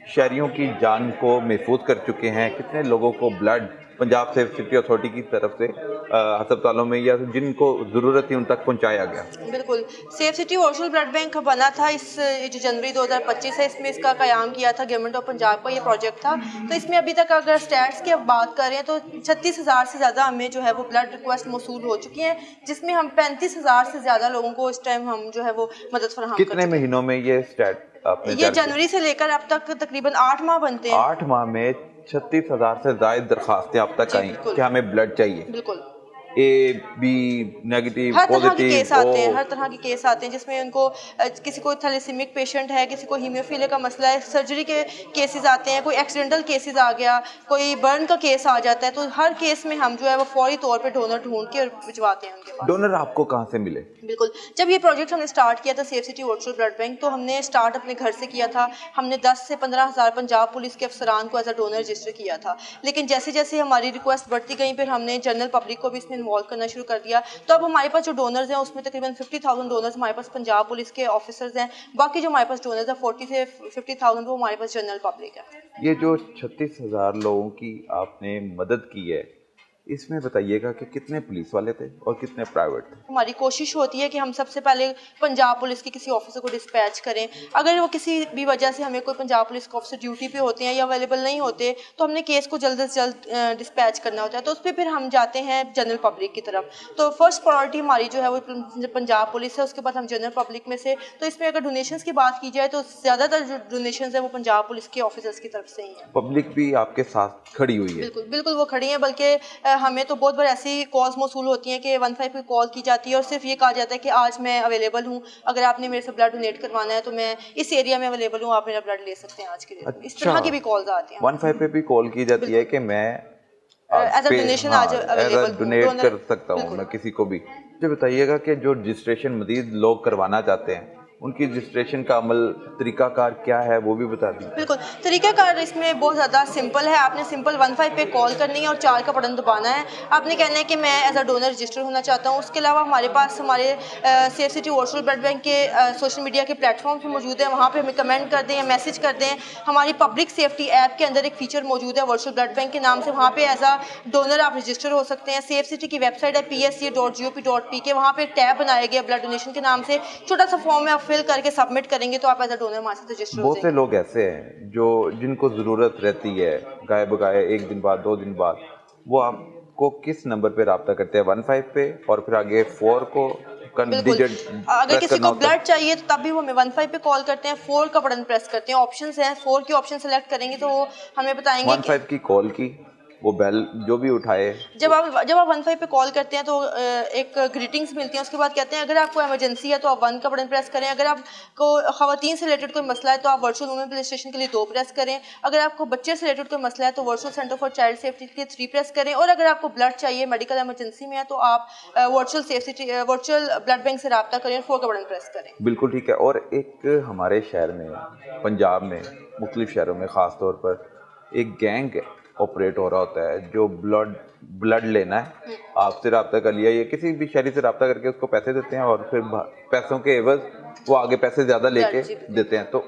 Speaker 1: शहरियों की जान को महफूज कर चुके हैं, कितने लोगों को blood Punjab safe city authority की तरफ से अस्पतालों में या जिनको ज़रूरत थी उन तक पहुंचाया गया।
Speaker 3: बिल्कुल, safe city virtual blood bank बना था इस जो जनवरी 2025 है, इसमें इसका क़याम किया था गवर्नमेंट ऑफ पंजाब का ये प्रोजेक्ट था। तो इसमें अभी तक अगर स्टैट्स की अब बात करें तो 36,000 से ज़्यादा हमें जो है वो ब्लड रिक्वेस्ट मौसूल हो चुकी हैं, जिसमें हम 35,000 से ज़्यादा लोगों को इस टाइम हम जो है वो मदद फराहम कर
Speaker 1: कितने महीनों में ये स्टैट आपने
Speaker 3: ये जनवरी से लेकर अब तक तकरीबन 8 माह बनते हैं।
Speaker 1: 8 माह में 36,000 से ज्यादा दरखास्तें अब तक आई कि हमें ब्लड चाहिए।
Speaker 3: बिल्कुल,
Speaker 1: ए बी नेगेटिव
Speaker 3: हर तरह के
Speaker 1: पॉजिटिव
Speaker 3: केस आते हैं, हर तरह के केस आते हैं, जिसमें उनको किसी को थैलेसीमिक पेशेंट है, किसी को हीमोफीलिया का मसला है, सर्जरी के केसेस आते हैं, कोई एक्सीडेंटल केसेस आ गया, कोई बर्न का केस आ जाता है, तो हर केस में हम जो है वो फौरी तौर पे डोनर ढूंढ के और भिजवाते हैं उनके पास।
Speaker 1: डोनर आपको कहाँ से मिले?
Speaker 3: बिल्कुल, जब ये प्रोजेक्ट हमने स्टार्ट किया था safe city virtual blood bank, तो हमने स्टार्ट अपने घर से किया था। हमने 10 से 15,000 पंजाब पुलिस के अफसरान को एज अ डोनर रजिस्टर किया था, लेकिन जैसे जैसे हमारी रिक्वेस्ट बढ़ती गई फिर हमने जनरल पब्लिक को भी इसमें इन्वॉल्व करना शुरू कर दिया। तो अब हमारे पास जो डोनर्स हैं उसमें तकरीबन 50,000 डोनर्स हमारे पास पंजाब पुलिस के ऑफिसर्स हैं, बाकी जो हमारे पास डोनर्स हैं 40 से 50,000 वो हमारे पास जनरल पब्लिक है।
Speaker 1: ये जो 36,000 लोगों की आपने मदद की है, इसमें बताइएगा कि कितने पुलिस वाले थे और कितने प्राइवेट थे?
Speaker 3: हमारी कोशिश होती है कि हम सबसे पहले पंजाब पुलिस के किसी ऑफिसर को डिस्पैच करें। अगर वो किसी भी वजह से हमें कोई पंजाब पुलिस के ऑफिसर ड्यूटी पे होते हैं या अवेलेबल नहीं होते तो हमने केस को जल्द से जल्द डिस्पैच करना होता है, तो उस पर फिर हम जाते हैं जनरल पब्लिक की तरफ। तो फर्स्ट प्रायोरिटी हमारी जो है वो पंजाब पुलिस है, उसके बाद हम जनरल पब्लिक में से। तो इसमें अगर डोनेशंस की बात की जाए तो ज़्यादातर जो डोनेशंस है वो पंजाब पुलिस के ऑफिसर्स की तरफ से ही है।
Speaker 1: पब्लिक भी आपके साथ खड़ी हुई है?
Speaker 3: बिल्कुल बिल्कुल, वो खड़ी हैं, बल्कि हमें तो बहुत बार ऐसी कॉल्स मौसूल होती हैं कि 15 पे कॉल की जाती है और सिर्फ ये कहा जाता है कि आज मैं अवेलेबल हूँ, अगर आपने मेरे से ब्लड डोनेट करवाना है तो मैं इस एरिया में अवेलेबल हूँ, आप मेरा ब्लड ले सकते हैं आज के लिए। इस तरह की भी कॉल्स आती हैं।
Speaker 1: 15 पे भी कॉल की जाती है कि मैं
Speaker 3: एज अ डोनेशन आज अवेलेबल
Speaker 1: डोनेट कर सकता हूँ मैं किसी को भी। मुझे बताइएगा कि जो रजिस्ट्रेशन मजीद लोग करवाना चाहते हैं उनकी रजिस्ट्रेशन का अमल तरीकाकार क्या है वो भी बता दीजिए।
Speaker 3: बिल्कुल, तरीकाकार इसमें बहुत ज़्यादा सिंपल है। आपने सिंपल 15 पे कॉल करनी है और 4 का बटन दबाना है। आपने कहना है कि मैं एज अ डोनर रजिस्टर होना चाहता हूँ। उसके अलावा हमारे पास हमारे safe city virtual blood bank के सोशल मीडिया के प्लेटफॉर्म मौजूद है, वहाँ पर हमें कमेंट कर दें, मैसेज कर दें। हमारी पब्लिक सेफ्टी ऐप के अंदर एक फीचर मौजूद है वर्चुअल ब्लड बैंक के नाम से, वहाँ पर एज अ डोनर आप रजिस्टर हो सकते हैं। सेफ सिटी की वेबसाइट है psc.gop.pk, वहाँ पर एक टैब बनाया गया ब्लड डोनेशन के नाम से, छोटा सा फॉर्म है, आप फिल करके सबमिट करेंगे तो आप एज अ डोनर हमारे साथ रजिस्टर हो
Speaker 1: बहुत से लोग ऐसे हैं जो जिनको ज़रूरत रहती है गाय बगाए 1 दिन बाद 2 दिन बाद, वो आपको किस नंबर पे रब्ता करते हैं? 15 पे और फिर आगे 4 को
Speaker 3: बिल्कुल।
Speaker 1: डिजिट
Speaker 3: अगर
Speaker 1: प्रेस
Speaker 3: किसी
Speaker 1: करना
Speaker 3: को
Speaker 1: होता है।
Speaker 3: ब्लड चाहिए तो तब भी वो हमें 15 पे कॉल करते हैं, 4 का बटन प्रेस करते हैं। ऑप्शंस हैं, 4 की ऑप्शन सेलेक्ट करेंगे तो वो हमें बताएंगे कि
Speaker 1: 15 की कॉल की, वो बेल जो भी उठाए।
Speaker 3: जब आप 15 पे कॉल करते हैं तो एक ग्रीटिंग्स मिलती है, उसके बाद कहते हैं अगर आपको इमरजेंसी है तो आप 1 का बटन प्रेस करें, अगर आपको खवातीन से रिलेटेड कोई मसला है तो आप वर्चुअल वुमेन पुलिस स्टेशन के लिए 2 प्रेस करें, अगर आपको बच्चे से रिलेटेड कोई मसला है तो virtual centre for child safety के लिए 3 प्रेस करें, और अगर आपको ब्लड चाहिए मेडिकल इमरजेंसी में है तो आप वर्चुअल ब्लड बैंक से रब्ता करें और 4 का बटन प्रेस करें।
Speaker 1: बिल्कुल ठीक है। और एक हमारे शहर में, पंजाब में, मुख्तलिफ शहरों में ख़ास तौर पर एक गैंग ऑपरेट हो रहा होता है जो ब्लड लेना है, आपसे रब्ता कर लिया, या किसी भी शहरी से रब्ता करके उसको पैसे देते हैं और फिर पैसों के एवज वो आगे पैसे ज़्यादा लेके देते हैं। तो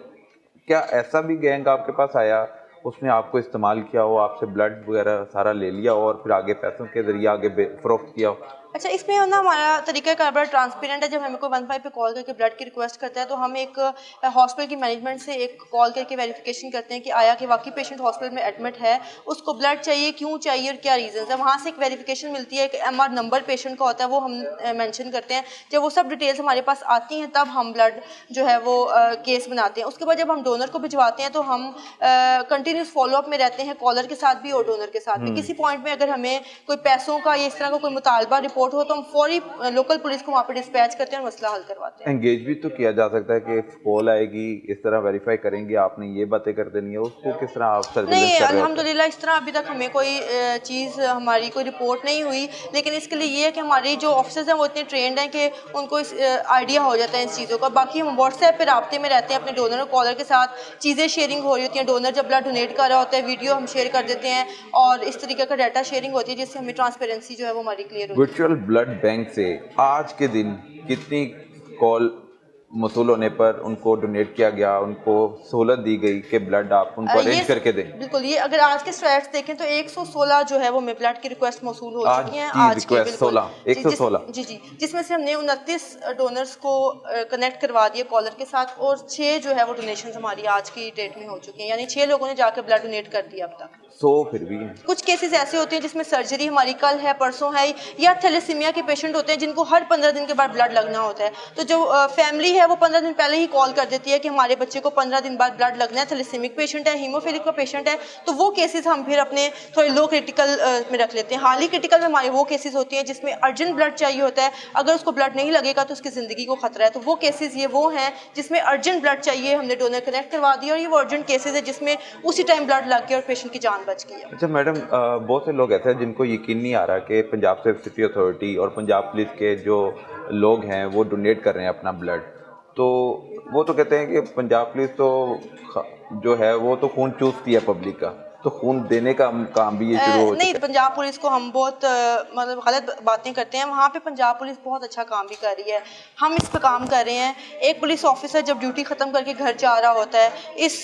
Speaker 1: क्या ऐसा भी गैंग आपके पास आया, उसने आपको इस्तेमाल किया हो, आपसे ब्लड वगैरह सारा ले लिया हो और फिर आगे पैसों के ज़रिए आगे फ़रोख्त किया हो?
Speaker 3: अच्छा, इसमें ना हमारा तरीका कार बड़ा ट्रांसपेरेंट है। जब हमें कोई 15 पे कॉल करके ब्लड की रिक्वेस्ट करता है तो हम एक हॉस्पिटल की मैनेजमेंट से एक कॉल करके वेरिफिकेशन करते हैं कि आया कि वाकई पेशेंट हॉस्पिटल में एडमिट है, उसको ब्लड चाहिए, क्यों चाहिए और क्या रीज़न है। वहाँ से एक वेरिफिकेशन मिलती है, एक MR नंबर पेशेंट का होता है, वो हम मेंशन करते हैं। जब वो सब डिटेल्स हमारे पास आती हैं तब हम ब्लड जो है वो केस बनाते हैं। उसके बाद जब हम डोनर को भिजवाते हैं तो हम कंटिन्यूस फॉलोअप में रहते हैं, कॉलर के साथ भी और डोनर के साथ भी। किसी पॉइंट में अगर हमें कोई पैसों का या इस तरह का कोई मुतालबा रिपोर्ट हो तो हम फौरी लोकल पुलिस को वहाँ पे डिस्पैच करते हैं और मसला हल करवाते हैं।
Speaker 1: एंगेज भी तो किया जा सकता है कि कॉल आएगी, इस तरह वेरीफाई करेंगे, आपने ये बातें कर देनी है, उसको किस तरह आप सर्विलेंस
Speaker 3: नहीं,
Speaker 1: कर रहे हो?
Speaker 3: अल्हम्दुलिल्लाह इस तरह अभी तक हमें कोई चीज़, हमारी कोई रिपोर्ट नहीं हुई। लेकिन इसके लिए ये है कि हमारे जो ऑफिसर्स हैं वो इतने ट्रेंड हैं कि उनको इस आइडिया हो जाता है इस चीज़ों का। बाकी हम व्हाट्सएप पे राब्ते में रहते हैं अपने डोनर और कॉलर के साथ, चीज़ें शेयरिंग हो रही होती हैं। डोनर जब ब्लड डोनेट कर रहा होता है वीडियो हम शेयर कर देते हैं और इस तरीके का डाटा शेयरिंग होती है जिससे हमें ट्रांसपेरेंसी जो है वो हमारी क्लियर होती है।
Speaker 1: वर्चुअल ब्लड बैंक से आज के दिन कितनी कॉल मसूल होने पर उनको डोनेट किया गया, उनको सहूलत दी गई कि ब्लड आप उनको अरेंज करके दें?
Speaker 3: बिल्कुल, ये अगर आज के स्टैट्स देखें तो 116 जो है वो हमें ब्लड की रिक्वेस्ट मौसूल हो चुकी हैं आज की। बिल्कुल
Speaker 1: 116
Speaker 3: जी, जिसमें से हमने 29 डोनर्स को कनेक्ट करवा दिए कॉलर के साथ, और 6 जो है वो डोनेशन हमारी आज की डेट में हो चुकी हैं, यानी 6 लोगों ने जाकर ब्लड डोनेट कर दिया अब तक।
Speaker 1: 100 फिर भी हैं।
Speaker 3: कुछ केसेस ऐसे होते हैं जिसमें सर्जरी हमारी कल है परसों है, या थैलेसीमिया के पेशेंट होते हैं जिनको हर 15 दिन के बाद ब्लड लगना होता है। तो जो फैमिली है वो 15 दिन पहले ही कॉल कर देती है कि हमारे बच्चे को 15 दिन बाद ब्लड लगना है, थैलेसीमिक पेशेंट है, हीमोफिलिक का पेशेंट है। तो वो केसेस हम फिर अपने थोड़े लो क्रिटिकल में रख लेते हैं। हाल ही क्रिटिकल में हमारे वो केसेस होती हैं जिसमें अर्जेंट ब्लड चाहिए होता है, अगर उसको ब्लड नहीं लगेगा तो उसकी ज़िंदगी को खतरा है। तो वो केसेस ये वो हैं जिसमें अर्जेंट ब्लड चाहिए, हमने डोनर कनेक्ट करवा दिया, और ये वो अर्जेंट केसेस है जिसमें उसी टाइम ब्लड लग गया और पेशेंट की जान बच गई है।
Speaker 1: अच्छा मैडम, बहुत से लोग ऐसे हैं जिनको यकीन नहीं आ रहा कि पंजाब सेफ सिटी अथॉरिटी और पंजाब पुलिस के जो लोग हैं वो डोनेट कर रहे हैं अपना ब्लड, तो वो तो कहते हैं कि पंजाब पुलिस तो जो है वो तो खून चूसती है पब्लिक का, तो खून देने का काम भी ये शुरू हो
Speaker 3: नहीं,
Speaker 1: चुका है।
Speaker 3: पंजाब पुलिस को हम बहुत मतलब गलत बातें करते हैं। वहाँ पे पंजाब पुलिस बहुत अच्छा काम भी कर रही है, हम इस पे काम कर रहे हैं। एक पुलिस ऑफिसर जब ड्यूटी ख़त्म करके घर जा रहा होता है, इस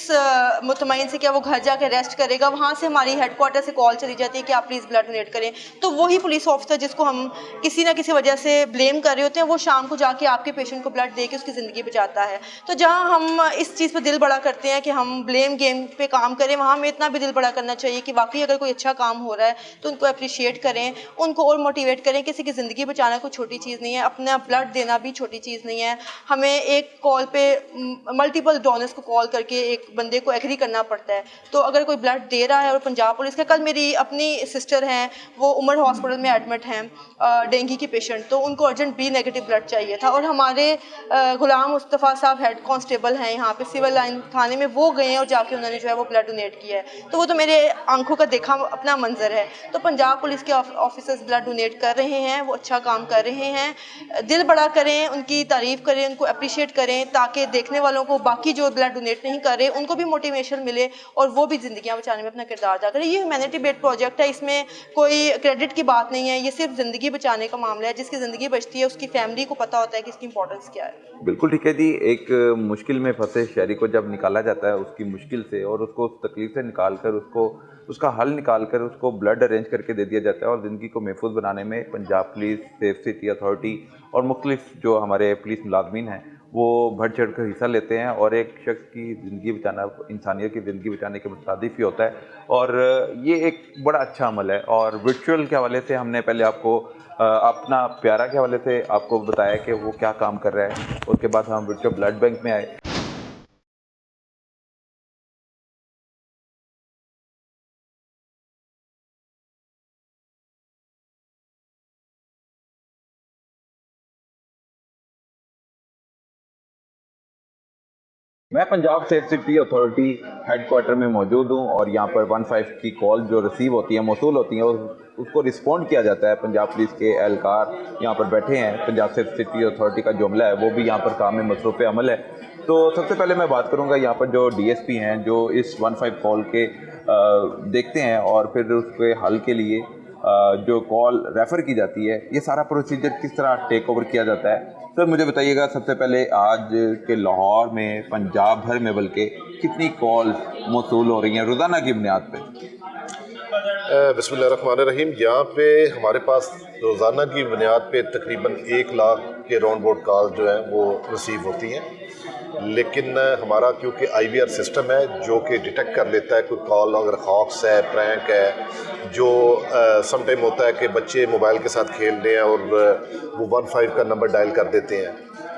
Speaker 3: मुतमईन से क्या वो घर जाके रेस्ट करेगा, वहाँ से हमारी हेडक्वार्टर से कॉल चली जाती है कि आप प्लीज़ ब्लड डोनेट करें। तो वही पुलिस ऑफिसर जिसको हम किसी ना किसी वजह से ब्लेम कर रहे होते हैं, वो शाम को जाके आपके पेशेंट को ब्लड दे के उसकी ज़िंदगी बचाता है। तो जहाँ हम इस चीज़ पर दिल बड़ा करते हैं कि हम ब्लेम गेम पे काम करें, वहाँ हमें इतना भी दिल बड़ा करना चाहिए कि वाकई अगर कोई अच्छा काम हो रहा है तो उनको अप्रिशिएट करें, उनको और मोटिवेट करें। किसी की ज़िंदगी बचाना कोई छोटी चीज़ नहीं है, अपना ब्लड देना भी छोटी चीज़ नहीं है। हमें एक कॉल पे मल्टीपल डोनर्स को कॉल करके एक बंदे को एग्री करना पड़ता है। तो अगर कोई ब्लड दे रहा है, और पंजाब पुलिस का, कल मेरी अपनी सिस्टर हैं, वो उमर हॉस्पिटल में एडमिट हैं, डेंगू की पेशेंट, तो उनको अर्जेंट बी नेगेटिव ब्लड चाहिए था, और हमारे गुलाम मुस्तफ़ा साहब हेड कांस्टेबल हैं यहाँ पे सिविल लाइन थाने में, वो गए हैं और जाके उन्होंने जो है वो ब्लड डोनेट किया है। तो वो तो मेरे आंखों का देखा अपना मंजर है। तो पंजाब पुलिस के ऑफिसर्स ब्लड डोनेट कर रहे हैं, वो अच्छा काम कर रहे हैं। दिल बड़ा करें, उनकी तारीफ़ करें, उनको अप्रिशिएट करें, ताकि देखने वालों को, बाकी जो ब्लड डोनेट नहीं कर रहे, उनको भी मोटिवेशन मिले और वो भी ज़िंदगियाँ बचाने में अपना किरदार अदा करें। ये ह्यूमैनिटी बेस्ड प्रोजेक्ट है, इसमें कोई क्रेडिट की बात नहीं है, ये सिर्फ ज़िंदगी बचाने का मामला है। जिसकी ज़िंदगी बचती है उसकी फैमिली को पता होता है कि इसकी इंपॉर्टेंस क्या है।
Speaker 1: बिल्कुल ठीक है जी। एक मुश्किल में फंसे शहरी को जब निकाला जाता है उसकी मुश्किल से, और उसको उस तकलीफ से निकाल कर उसका हल निकाल कर उसको ब्लड अरेंज करके दे दिया जाता है, और ज़िंदगी को महफूज बनाने में Punjab police, safe city authority और मुख्तलिफ जो हमारे पुलिस मुलाजमीन हैं वो बढ़ चढ़ कर हिस्सा लेते हैं और एक शख्स की ज़िंदगी बचाना, इंसानियत की ज़िंदगी बचाने के मुताबिक ही होता है। और ये एक बड़ा अच्छा अमल है। और वर्चुअल के हवाले से हमने पहले आपको अपना प्यारा के हवाले से आपको बताया कि वो क्या काम कर रहा है। उसके बाद हम वर्चुअल ब्लड बैंक में आए। मैं Punjab safe city authority headquarter में मौजूद हूँ और यहाँ पर 15 की कॉल जो रिसीव होती है, मौसूल होती हैं, उसको रिस्पॉन्ड किया जाता है। पंजाब पुलिस के एहलकार यहाँ पर बैठे हैं। पंजाब सेफ सिटी अथॉरिटी का जो अमला है वो भी यहाँ पर काम में मसरूफ़ अमल है। तो सबसे पहले मैं बात करूँगा यहाँ पर जो DSP हैं, जो इस 15 कॉल के देखते हैं और फिर उसके हल के लिए जो कॉल रेफ़र की जाती है, ये सारा प्रोसीजर किस तरह टेक ओवर किया जाता है। सर मुझे बताइएगा सबसे पहले, आज के लाहौर में, पंजाब भर में बल्कि, कितनी कॉल मौसूल हो रही हैं रोज़ाना की बुनियाद पे?
Speaker 4: बिस्मिल्लाहिर्रहमानिर्रहीम। यहाँ पे हमारे पास रोज़ाना की बुनियाद पे तकरीबन 1 लाख के राउंड बोर्ड कॉल जो हैं वो रिसीव होती हैं। लेकिन हमारा क्योंकि IVR सिस्टम है जो कि डिटेक्ट कर लेता है कोई कॉल अगर हॉक्स है, प्रैंक है, जो समटाइम होता है कि बच्चे मोबाइल के साथ खेल रहे हैं और वो 15 का नंबर डायल कर देते हैं।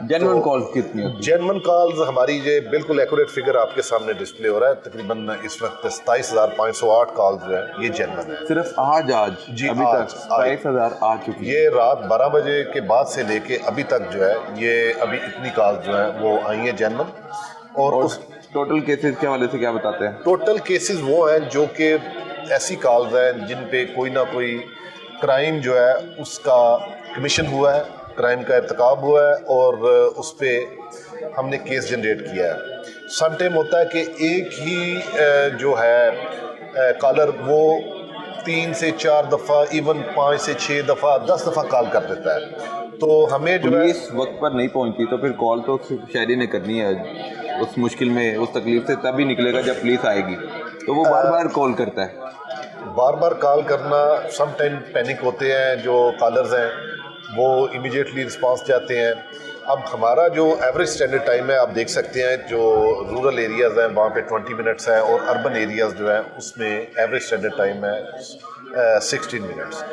Speaker 1: जेन्युइन कॉल्स कितनी होती हैं?
Speaker 4: जेन्युइन कॉल्स हमारी ये बिल्कुल एक्यूरेट फिगर आपके सामने डिस्प्ले हो रहा है। तकरीबन इस वक्त 27,508 कॉल्स जो है ये जेन्युइन है।
Speaker 1: सिर्फ आज
Speaker 4: जी,
Speaker 1: अभी
Speaker 4: आज,
Speaker 1: तक 27,000 आ चुकी है।
Speaker 4: ये रात 12 बजे के बाद से लेके अभी तक जो है ये अभी इतनी कॉल्स जो है वो आई हैं जेन्युइन। और उस
Speaker 1: टोटल केसेस के हवाले से क्या बताते हैं?
Speaker 4: टोटल केसेस वो हैं जो कि ऐसी कॉल्स हैं जिन पे कोई ना कोई क्राइम जो है उसका कमीशन हुआ है, क्राइम का इर्तिकाब हुआ है और उस पर हमने केस जनरेट किया है। सम टाइम होता है कि एक ही जो है कॉलर वो 3 से 4 दफ़ा, इवन 5 से 6 दफ़ा, 10 दफ़ा कॉल कर देता है। तो हमें जो है
Speaker 1: पुलिस वक्त पर नहीं पहुंचती तो फिर कॉल तो शहरी ने करनी है। उस मुश्किल में, उस तकलीफ से तभी निकलेगा जब पुलिस आएगी। तो वो बार बार कॉल करता है।
Speaker 4: बार बार कॉल करना, सम टाइम पैनिक होते हैं जो कॉलर्स हैं, वो इमीडिएटली रिस्पांस चाहते हैं। अब हमारा जो एवरेज स्टैंडर्ड टाइम है आप देख सकते हैं, जो रूरल एरियाज़ हैं वहाँ पे 20 मिनट्स है और अर्बन एरियाज़ जो है उसमें एवरेज स्टैंडर्ड टाइम है 16 मिनट्स।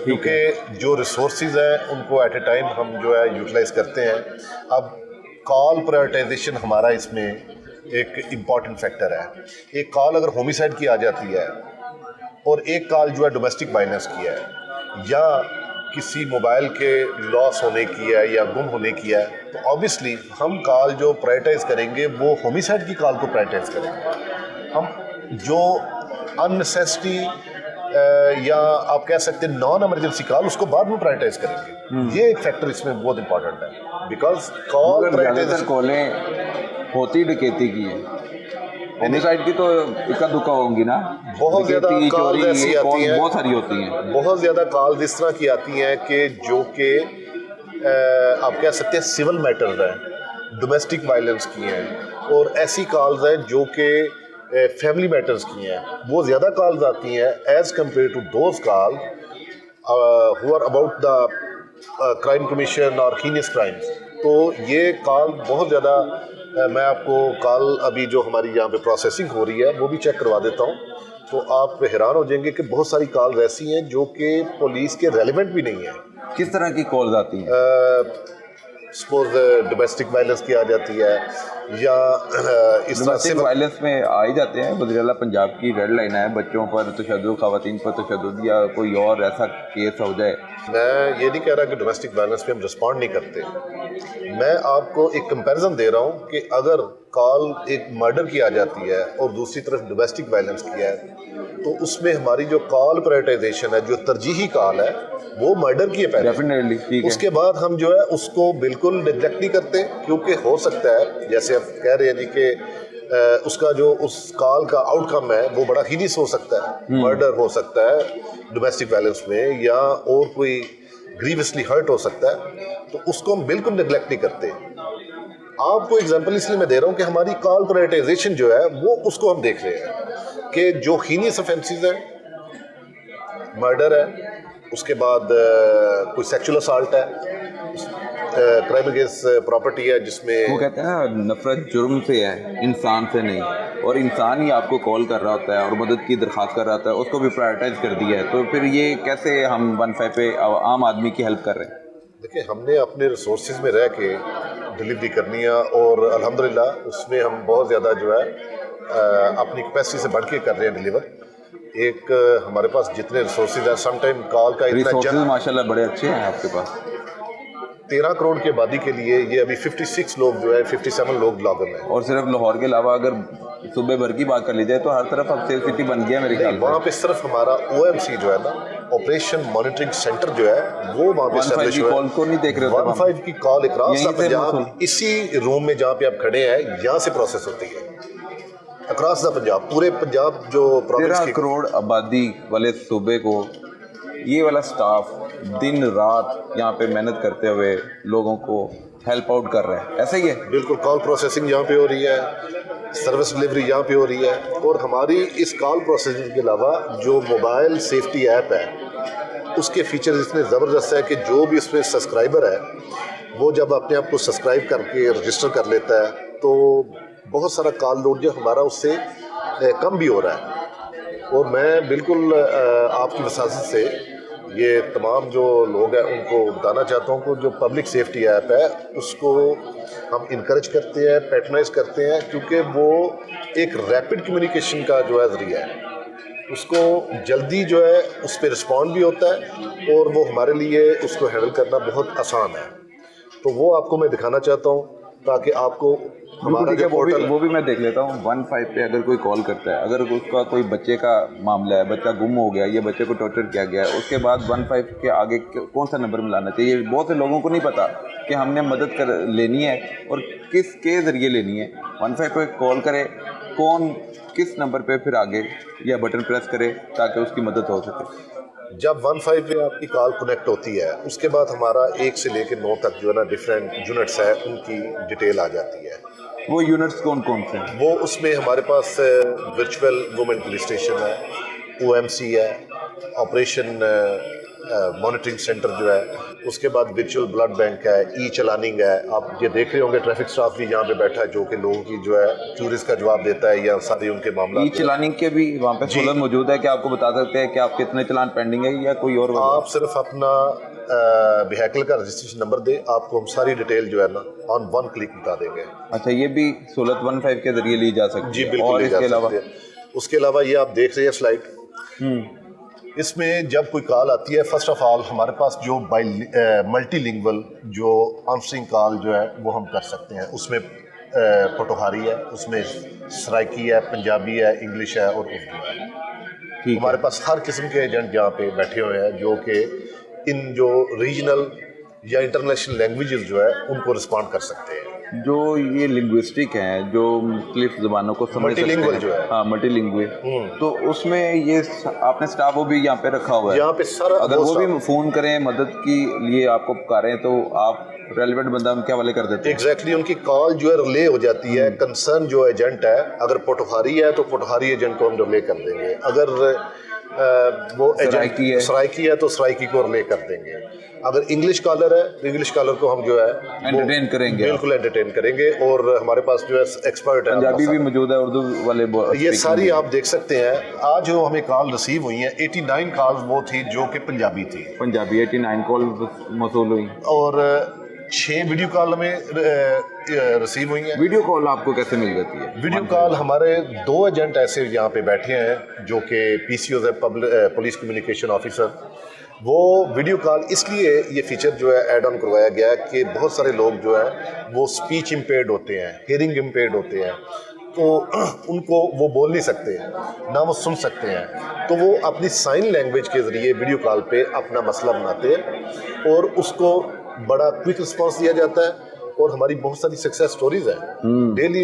Speaker 4: क्योंकि जो रिसोर्सेज हैं उनको एट ए टाइम हम जो है यूटिलाइज़ करते हैं। अब कॉल प्रायोरिटाइजेशन हमारा इसमें एक इम्पॉर्टेंट फैक्टर है। एक कॉल अगर होमिसाइड की आ जाती है और एक कॉल जो है डोमेस्टिक वायलेंस की है या किसी मोबाइल के लॉस होने की है या गुम होने की है, तो ऑब्वियसली हम कॉल जो प्रायोरिटाइज करेंगे वो होमिसाइड की कॉल को प्रायोरिटाइज करेंगे। हम जो अननेसेसरी या आप कह सकते हैं नॉन इमरजेंसी कॉल उसको बाद में प्रायोरिटाइज करेंगे। ये एक फैक्टर इसमें बहुत इंपॉर्टेंट है बिकॉज कॉल
Speaker 1: ज़्यादातर कॉलें होती डकैती की है, होमिसाइड की तो इक्का दुक्का होंगी ना।
Speaker 4: बहुत ज़्यादा कॉल्स ऐसी आती हैं,
Speaker 1: बहुत सारी होती हैं।
Speaker 4: बहुत ज़्यादा कॉल्स इस तरह की आती हैं कि जो कि आप कह सकते हैं सिविल मैटर्स हैं, डोमेस्टिक वायलेंस की हैं और ऐसी कॉल्स हैं जो कि फैमिली मैटर्स की हैं। वो ज़्यादा कॉल्स आती हैं as compare to those call who are about the crime commission और हीनियस क्राइम्स। तो ये कॉल बहुत ज़्यादा मैं आपको कॉल अभी जो हमारी यहाँ पे प्रोसेसिंग हो रही है वो भी चेक करवा देता हूँ, तो आप हैरान हो जाएंगे कि बहुत सारी कॉल्स ऐसी हैं जो कि पुलिस के रेलिवेंट भी नहीं है।
Speaker 1: किस तरह की कॉल्स आती हैं?
Speaker 4: सपोज डोमेस्टिक वायलेंस की आ जाती है या इस तरह से
Speaker 1: वायलेंस में आ ही जाते हैं। वज़ीर-ए-आला पंजाब की रेड लाइन है, बच्चों पर तशद्दुद, ख़वातीन पर तशद्दुद या कोई और ऐसा केस हो जाए।
Speaker 4: मैं ये नहीं कह रहा कि डोमेस्टिक वायलेंस पे हम रिस्पॉन्ड नहीं करते। मैं आपको एक कंपैरिजन दे रहा हूँ कि अगर कॉल एक मर्डर की आ जाती है और दूसरी तरफ डोमेस्टिक वायलेंस की है, तो उसमें हमारी जो कॉल प्रायोरिटाइजेशन है, जो तरजीही कॉल है, वो मर्डर की है पहले।
Speaker 1: डेफिनेटली, ठीक है।
Speaker 4: उसके बाद हम जो है उसको बिल्कुल निगलेक्ट नहीं करते, क्योंकि हो सकता है जैसे आप कह रहे हैं जी कि उसका जो उस कॉल का आउटकम है वो बड़ा हीनियस हो सकता है, मर्डर हो सकता है डोमेस्टिक वायलेंस में या और कोई ग्रीवियसली हर्ट हो सकता है, तो उसको हम बिल्कुल निगलेक्ट नहीं करते। आपको एग्जांपल इसलिए मैं दे रहा हूँ कि हमारी कॉल प्रायोरिटाइजेशन जो है वो उसको हम देख रहे हैं कि जो हीनियस ऑफेंसेस हैं, मर्डर है, उसके बाद कोई सेक्सुअल असॉल्ट है, क्राइम अगेंस्ट प्रॉपर्टी है जिसमें
Speaker 1: वो कहते हैं ना, नफरत जुर्म से है, इंसान से नहीं, और इंसान ही आपको कॉल कर रहा होता है और मदद की दरख्वास्त कर रहा होता है, उसको भी प्रायोरिटाइज कर दिया है, तो फिर ये कैसे हम 15 पे आम आदमी की हेल्प कर रहे हैं?
Speaker 4: देखिए, हमने अपने रिसोर्सेज में रह के डिलीवरी करनी है और अल्हम्दुलिल्लाह उसमें हम बहुत ज़्यादा जो है अपनी कैपेसिटी से बढ़ के कर रहे हैं डिलीवर। एक हमारे पास जितने रिसोर्सेज हैं, सम टाइम कॉल का इतना
Speaker 1: रिसोर्सेज माशाल्लाह बड़े अच्छे हैं आपके पास।
Speaker 4: 13 करोड़ की आबादी के लिए ये अभी 56 लोग जो है 57 लोग लॉगन है।
Speaker 1: और सिर्फ लाहौर के अलावा अगर सूबे भर की बात कर ली जाए तो हर तरफ अब सेफ सिटी बन गया मेरे ख्याल
Speaker 4: वहाँ पे सिर्फ हमारा OMC जो है ना, ऑपरेशन मॉनिटरिंग सेंटर जो है वो वहाँ पे एस्टैब्लिश हुआ है।
Speaker 1: कॉल को नहीं देख रहे होते
Speaker 4: 15 की कॉल अक्रॉस
Speaker 1: यहीं
Speaker 4: द
Speaker 1: से
Speaker 4: पंजाब,
Speaker 1: मौसूल।
Speaker 4: इसी रूम में जहाँ पे आप खड़े हैं यहाँ से प्रोसेस होती है अक्रॉस द पंजाब, पूरे पंजाब जो प्रोविंस
Speaker 1: 13
Speaker 4: की।
Speaker 1: करोड़ आबादी वाले सूबे को ये वाला स्टाफ दिन रात यहाँ पे मेहनत करते हुए लोगों को हेल्प आउट कर रहा है, ऐसा ही है?
Speaker 4: बिल्कुल, कॉल प्रोसेसिंग यहाँ पे हो रही है, सर्विस डिलीवरी यहाँ पे हो रही है, और हमारी इस कॉल प्रोसेसिंग के अलावा जो मोबाइल सेफ्टी ऐप है उसके फीचर्स इतने ज़बरदस्त है कि जो भी उसमें सब्सक्राइबर है वो जब अपने आप को सब्सक्राइब करके रजिस्टर कर लेता है तो बहुत सारा कॉल लोड जो हमारा उससे कम भी हो रहा है। और मैं बिल्कुल आपकी वसात से ये तमाम जो लोग हैं उनको बताना चाहता हूँ कि जो पब्लिक सेफ्टी ऐप है उसको हम इनकरेज करते हैं, पैट्रनाइज करते हैं, क्योंकि वो एक रैपिड कम्युनिकेशन का जो है ज़रिया है, उसको जल्दी जो है उस पर रिस्पॉन्ड भी होता है और वो हमारे लिए उसको हैंडल करना बहुत आसान है। तो वो आपको मैं दिखाना चाहता हूँ ताकि आपको हमारा जो पोर्टल
Speaker 1: वो भी मैं देख लेता हूँ। 15 पे अगर कोई कॉल करता है, अगर उसका कोई बच्चे का मामला है, बच्चा गुम हो गया या बच्चे को टॉर्चर किया गया है, उसके बाद 15 के आगे कौन सा नंबर मिलाना चाहिए? बहुत से लोगों को नहीं पता कि हमने मदद कर लेनी है और किसके ज़रिए लेनी है। 15 पे कॉल करे, कौन किस नंबर पे फिर आगे या बटन प्रेस करे ताकि उसकी मदद हो सके?
Speaker 4: जब 15 पे आपकी कॉल कनेक्ट होती है उसके बाद हमारा 1 से लेकर 9 तक जो है ना डिफरेंट यूनिट्स है उनकी डिटेल आ जाती है।
Speaker 1: वो यूनिट्स कौन कौन से हैं?
Speaker 4: वो उसमें हमारे पास वर्चुअल वुमेन पुलिस स्टेशन है, OMC है, ऑपरेशन मॉनिटरिंग सेंटर जो है, उसके बाद वर्चुअल ब्लड बैंक है, ई चलानिंग है। आप ये देख रहे होंगे ट्रैफिक स्टाफ भी यहाँ पे बैठा है जो कि लोगों की जो है क्यूरीज का जवाब देता है या सारे उनके मामला।
Speaker 1: ई चलानिंग के भी वहाँ पे सहूलत मौजूद है कि आपको बता सकते हैं कि आप कितने चलान पेंडिंग है या कोई और?
Speaker 4: आप सिर्फ अपना व्हीकल का रजिस्ट्रेशन नंबर दे, आपको हम सारी डिटेल जो है ना ऑन 1 क्लिक बता देंगे।
Speaker 1: अच्छा, ये भी सहूलत 15 के जरिए ली जा सकती
Speaker 4: जी
Speaker 1: है?
Speaker 4: बिल्कुल,
Speaker 1: और इसके अलावा?
Speaker 4: उसके अलावा ये आप देख रहे हैं स्लाइड, इसमें जब कोई कॉल आती है, फर्स्ट ऑफ ऑल हमारे पास जो मल्टीलिंगुअल जो आंसरिंग कॉल जो है वो हम कर सकते हैं। उसमें पोटोहारी है, उसमें सराइकी है, पंजाबी है, इंग्लिश है और उर्दू है। हमारे पास हर किस्म के एजेंट यहाँ पे बैठे हुए हैं जो कि इन जो रीजनल या इंटरनेशनल लैंग्वेजेस जो है उनको रिस्पॉन्ड कर सकते हैं।
Speaker 1: जो ये लिंग्विस्टिक हैं, जो मुख्तलिफ ज़बानों को समझ सकते
Speaker 4: मल्टीलिंगुअल
Speaker 1: हैं,
Speaker 4: जो है,
Speaker 1: हाँ मल्टीलिंगुअल, तो उसमें ये आपने स्टाफ वो भी यहाँ पे रखा हुआ है?
Speaker 4: यहाँ पे सारा
Speaker 1: अगर वो भी फ़ोन करें मदद के लिए आपको पुकारें तो आप रेलिवेंट बंदा उनके हवाले कर देते हैं?
Speaker 4: एग्जैक्टली, उनकी कॉल जो है रिले हो जाती है। कंसर्न जो एजेंट है, अगर पोटोहारी है तो पोटोहारी एजेंट को हम रिले कर देंगे, अगर वो एजेंट सराइकी है तो सराइकी को रिले कर देंगे, अगर इंग्लिश कॉलर है तो इंग्लिश कॉलर को हम जो है
Speaker 1: एंटरटेन करेंगे,
Speaker 4: बिल्कुल एंटरटेन करेंगे। और हमारे पास जो है एक्सपर्ट है,
Speaker 1: पंजाबी भी मौजूद है, उर्दू वाले
Speaker 4: ये सारी आप देख सकते हैं। आज जो हमें कॉल रिसीव हुई हैं 89 कॉल्स वो थी जो कि पंजाबी थी,
Speaker 1: पंजाबी 89 कॉल मौसूल हुई,
Speaker 4: और 6 वीडियो कॉल हमें रिसीव हुई हैं।
Speaker 1: वीडियो कॉल आपको कैसे मिल जाती है?
Speaker 4: वीडियो कॉल हमारे 2 एजेंट ऐसे यहाँ पे बैठे हैं जो कि PCOs है, पुलिस कम्युनिकेशन ऑफिसर। वो वीडियो कॉल इसलिए ये फीचर जो है ऐड ऑन करवाया गया है कि बहुत सारे लोग जो है वो स्पीच इम्पेयर्ड होते हैं, हियरिंग इम्पेयर्ड होते हैं, तो उनको वो बोल नहीं सकते ना वो सुन सकते हैं, तो वो अपनी साइन लैंग्वेज के ज़रिए वीडियो कॉल पे अपना मसला बनाते हैं और उसको बड़ा क्विक रिस्पांस दिया जाता है। और हमारी बहुत सारी सक्सेस स्टोरीज हैं डेली।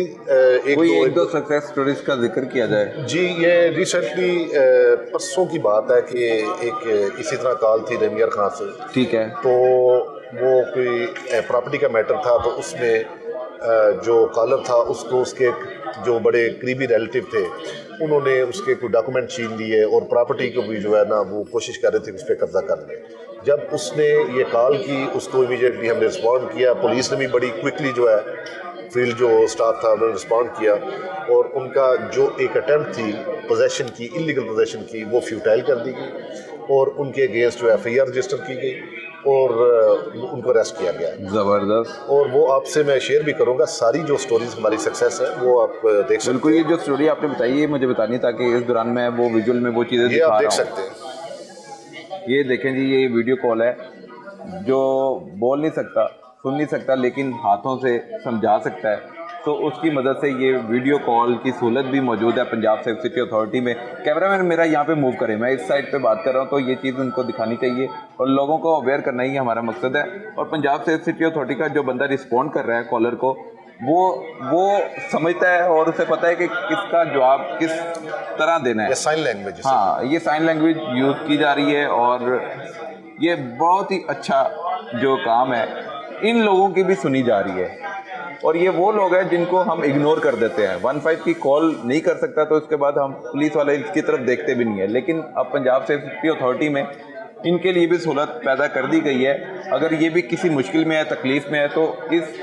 Speaker 4: एक दो
Speaker 1: सक्सेस स्टोरीज का जिक्र किया जाए
Speaker 4: जी। ये रिसेंटली परसों की बात है कि एक इसी तरह कॉल थी रमियर खान से, ठीक है, तो वो कोई प्रॉपर्टी का मैटर था, तो उसमें जो कॉलर था उसको उसके जो बड़े करीबी रिलेटिव थे उन्होंने उसके कोई डॉक्यूमेंट छीन लिए और प्रॉपर्टी को भी जो है ना वो कोशिश कर रहे थे उस पर कब्जा कर ले। जब उसने ये कॉल की उसको इमीडिएटली हमने रिस्पॉन्ड किया, पुलिस ने भी बड़ी क्विकली जो है फील्ड जो स्टाफ था उन्होंने रिस्पॉन्ड किया और उनका जो एक अटेम्प्ट थी पोजेशन की, इलीगल पोजेशन की, वो फ्यूटाइल कर दी गई और उनके अगेंस्ट जो FIR रजिस्टर की गई और उनको अरेस्ट किया गया।
Speaker 1: ज़बरदस्त।
Speaker 4: और वो आपसे मैं शेयर भी करूंगा, सारी जो स्टोरीज हमारी सक्सेस है वो आप देख सकते
Speaker 1: बिल्कुल, ये जो स्टोरी आपने बताई है मुझे बतानी, ताकि इस दौरान मैं वो विजुअल में वो चीज़ें
Speaker 4: हैं, ये
Speaker 1: दिखा
Speaker 4: आप देख
Speaker 1: रहा हूँ।
Speaker 4: सकते हैं।
Speaker 1: ये देखें जी, ये वीडियो कॉल है, जो बोल नहीं सकता, सुन नहीं सकता, लेकिन हाथों से समझा सकता है, तो उसकी मदद से ये वीडियो कॉल की सहूलत भी मौजूद है पंजाब सेफ सिटी अथॉरिटी में। कैमरामैन मेरा यहाँ पे मूव करें, मैं इस साइड पे बात कर रहा हूँ, तो ये चीज़ उनको दिखानी चाहिए और लोगों को अवेयर करना ही हमारा मकसद है। और पंजाब सेफ सिटी अथॉरिटी का जो बंदा रिस्पॉन्ड कर रहा है कॉलर को, वो समझता है और उसे पता है कि किसका जवाब किस तरह देना है।
Speaker 4: ये साइन लैंग्वेज,
Speaker 1: हाँ, ये साइन लैंग्वेज यूज़ की जा रही है और ये बहुत ही अच्छा जो काम है, इन लोगों की भी सुनी जा रही है। और ये वो लोग हैं जिनको हम इग्नोर कर देते हैं। 15 की कॉल नहीं कर सकता तो उसके बाद हम पुलिस वाले इसकी तरफ देखते भी नहीं है, लेकिन अब पंजाब सेफ्टी अथॉरिटी में इनके लिए भी सहूलत पैदा कर दी गई है। अगर ये भी किसी मुश्किल में है, तकलीफ में है, तो इस